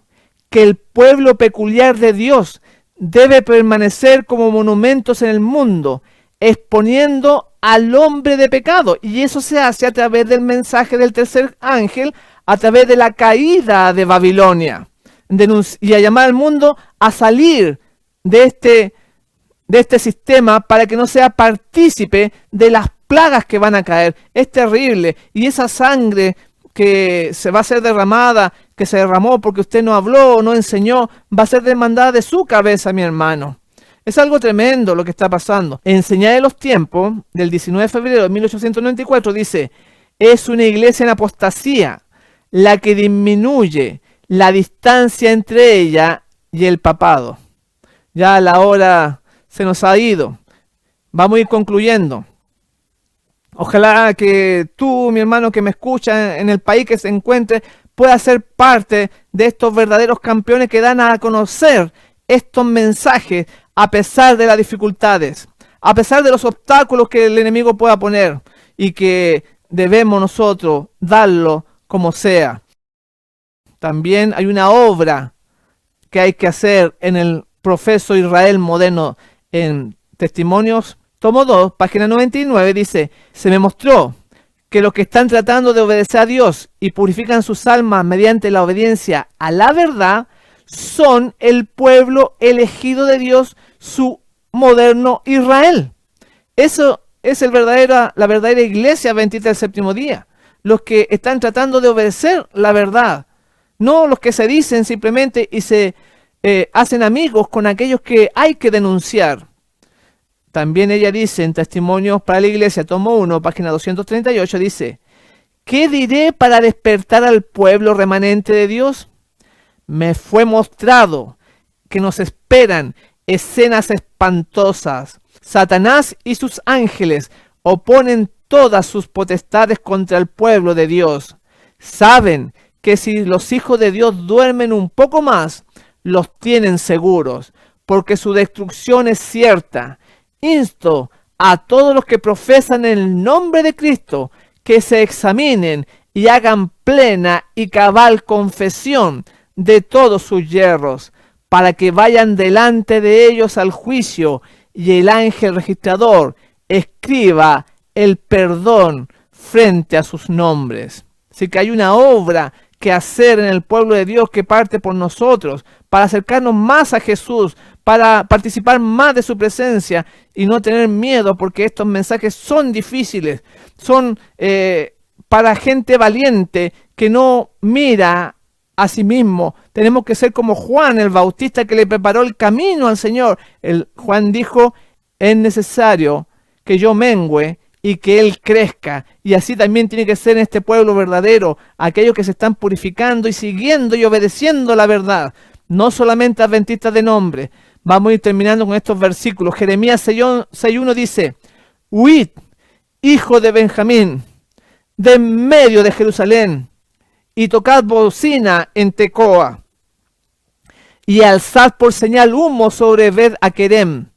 que el pueblo peculiar de Dios debe permanecer como monumentos en el mundo, exponiendo al hombre de pecado, y eso se hace a través del mensaje del tercer ángel, a través de la caída de Babilonia, y a llamar al mundo a salir de este sistema para que no sea partícipe de las plagas que van a caer. Es terrible, y esa sangre que se va a ser derramada, que se derramó porque usted no habló o no enseñó, va a ser demandada de su cabeza, mi hermano. Es algo tremendo lo que está pasando. En Señal de los Tiempos, del 19 de febrero de 1894, dice: es una iglesia en apostasía la que disminuye la distancia entre ella y el papado. Ya la hora se nos ha ido. Vamos a ir concluyendo. Ojalá que tú, mi hermano que me escucha en el país que se encuentre, pueda ser parte de estos verdaderos campeones que dan a conocer estos mensajes a pesar de las dificultades, a pesar de los obstáculos que el enemigo pueda poner, y que debemos nosotros darlo como sea. También hay una obra que hay que hacer en el Profeso Israel Moderno en Testimonios, tomo 2, página 99, dice: se me mostró que los que están tratando de obedecer a Dios y purifican sus almas mediante la obediencia a la verdad son el pueblo elegido de Dios, su moderno Israel. Eso es la verdadera iglesia adventista del séptimo día. Los que están tratando de obedecer la verdad, no los que se dicen simplemente y se hacen amigos con aquellos que hay que denunciar. También ella dice en Testimonios para la Iglesia, tomo 1, página 238, dice: ¿qué diré para despertar al pueblo remanente de Dios? Me fue mostrado que nos esperan escenas espantosas. Satanás y sus ángeles oponen todas sus potestades contra el pueblo de Dios. Saben que si los hijos de Dios duermen un poco más, los tienen seguros, porque su destrucción es cierta. Insto a todos los que profesan el nombre de Cristo que se examinen y hagan plena y cabal confesión de todos sus yerros, para que vayan delante de ellos al juicio y el ángel registrador escriba el perdón frente a sus nombres. Así que hay una obra que hacer en el pueblo de Dios que parte por nosotros, para acercarnos más a Jesús, para participar más de su presencia y no tener miedo, porque estos mensajes son difíciles, son para gente valiente que no mira a sí mismo. Tenemos que ser como Juan el Bautista, que le preparó el camino al Señor. Juan dijo: es necesario que yo mengüe y que Él crezca. Y así también tiene que ser en este pueblo verdadero, aquellos que se están purificando y siguiendo y obedeciendo la verdad, no solamente adventistas de nombre. Vamos a ir terminando con estos versículos. Jeremías 6:1 dice: huid, hijo de Benjamín, de en medio de Jerusalén, y tocad bocina en Tecoa, y alzad por señal humo sobre Bet Akerem,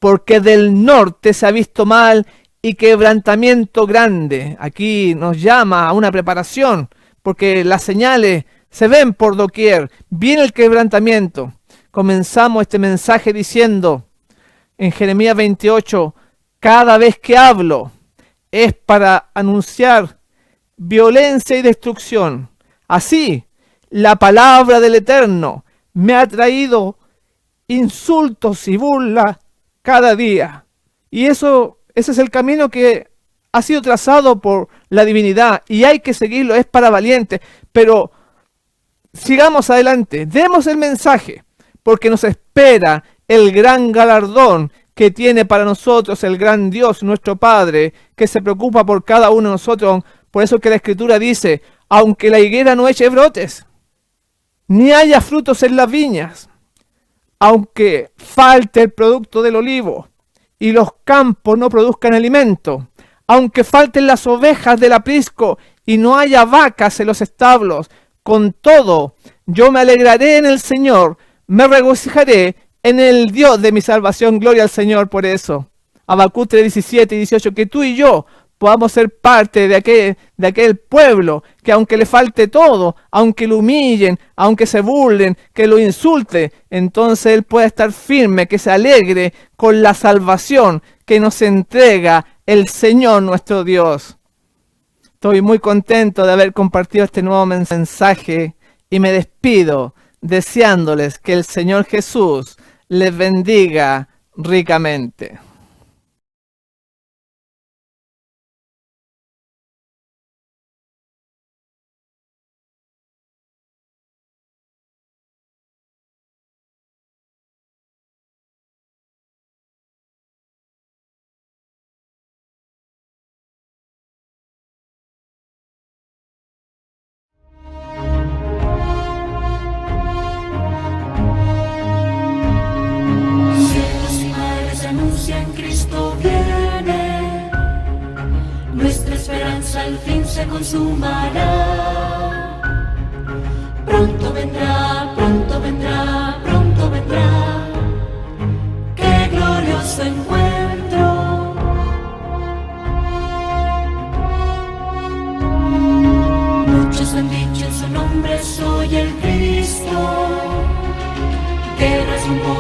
porque del norte se ha visto mal y quebrantamiento grande. Aquí nos llama a una preparación, porque las señales se ven por doquier. Viene el quebrantamiento. Comenzamos este mensaje diciendo en Jeremías 28: cada vez que hablo es para anunciar violencia y destrucción. Así, la palabra del Eterno me ha traído insultos y burlas cada día. Y ese es el camino que ha sido trazado por la divinidad, y hay que seguirlo, es para valientes. Pero sigamos adelante, demos el mensaje, porque nos espera el gran galardón que tiene para nosotros el gran Dios, nuestro Padre, que se preocupa por cada uno de nosotros. Por eso que la Escritura dice: aunque la higuera no eche brotes, ni haya frutos en las viñas, aunque falte el producto del olivo, y los campos no produzcan alimento, aunque falten las ovejas del aprisco, y no haya vacas en los establos, con todo, yo me alegraré en el Señor, me regocijaré en el Dios de mi salvación. Gloria al Señor por eso. Habacuc 3:17 y 18, que tú y yo podamos ser parte de aquel pueblo que, aunque le falte todo, aunque lo humillen, aunque se burlen, que lo insulte, entonces él pueda estar firme, que se alegre con la salvación que nos entrega el Señor nuestro Dios. Estoy muy contento de haber compartido este nuevo mensaje y me despido deseándoles que el Señor Jesús les bendiga ricamente. Cielos y mares anuncian al fin se consumará. Pronto vendrá, pronto vendrá, pronto vendrá. ¡Qué glorioso encuentro! Muchos han dicho en su nombre, soy el Cristo. Guerras, rumores,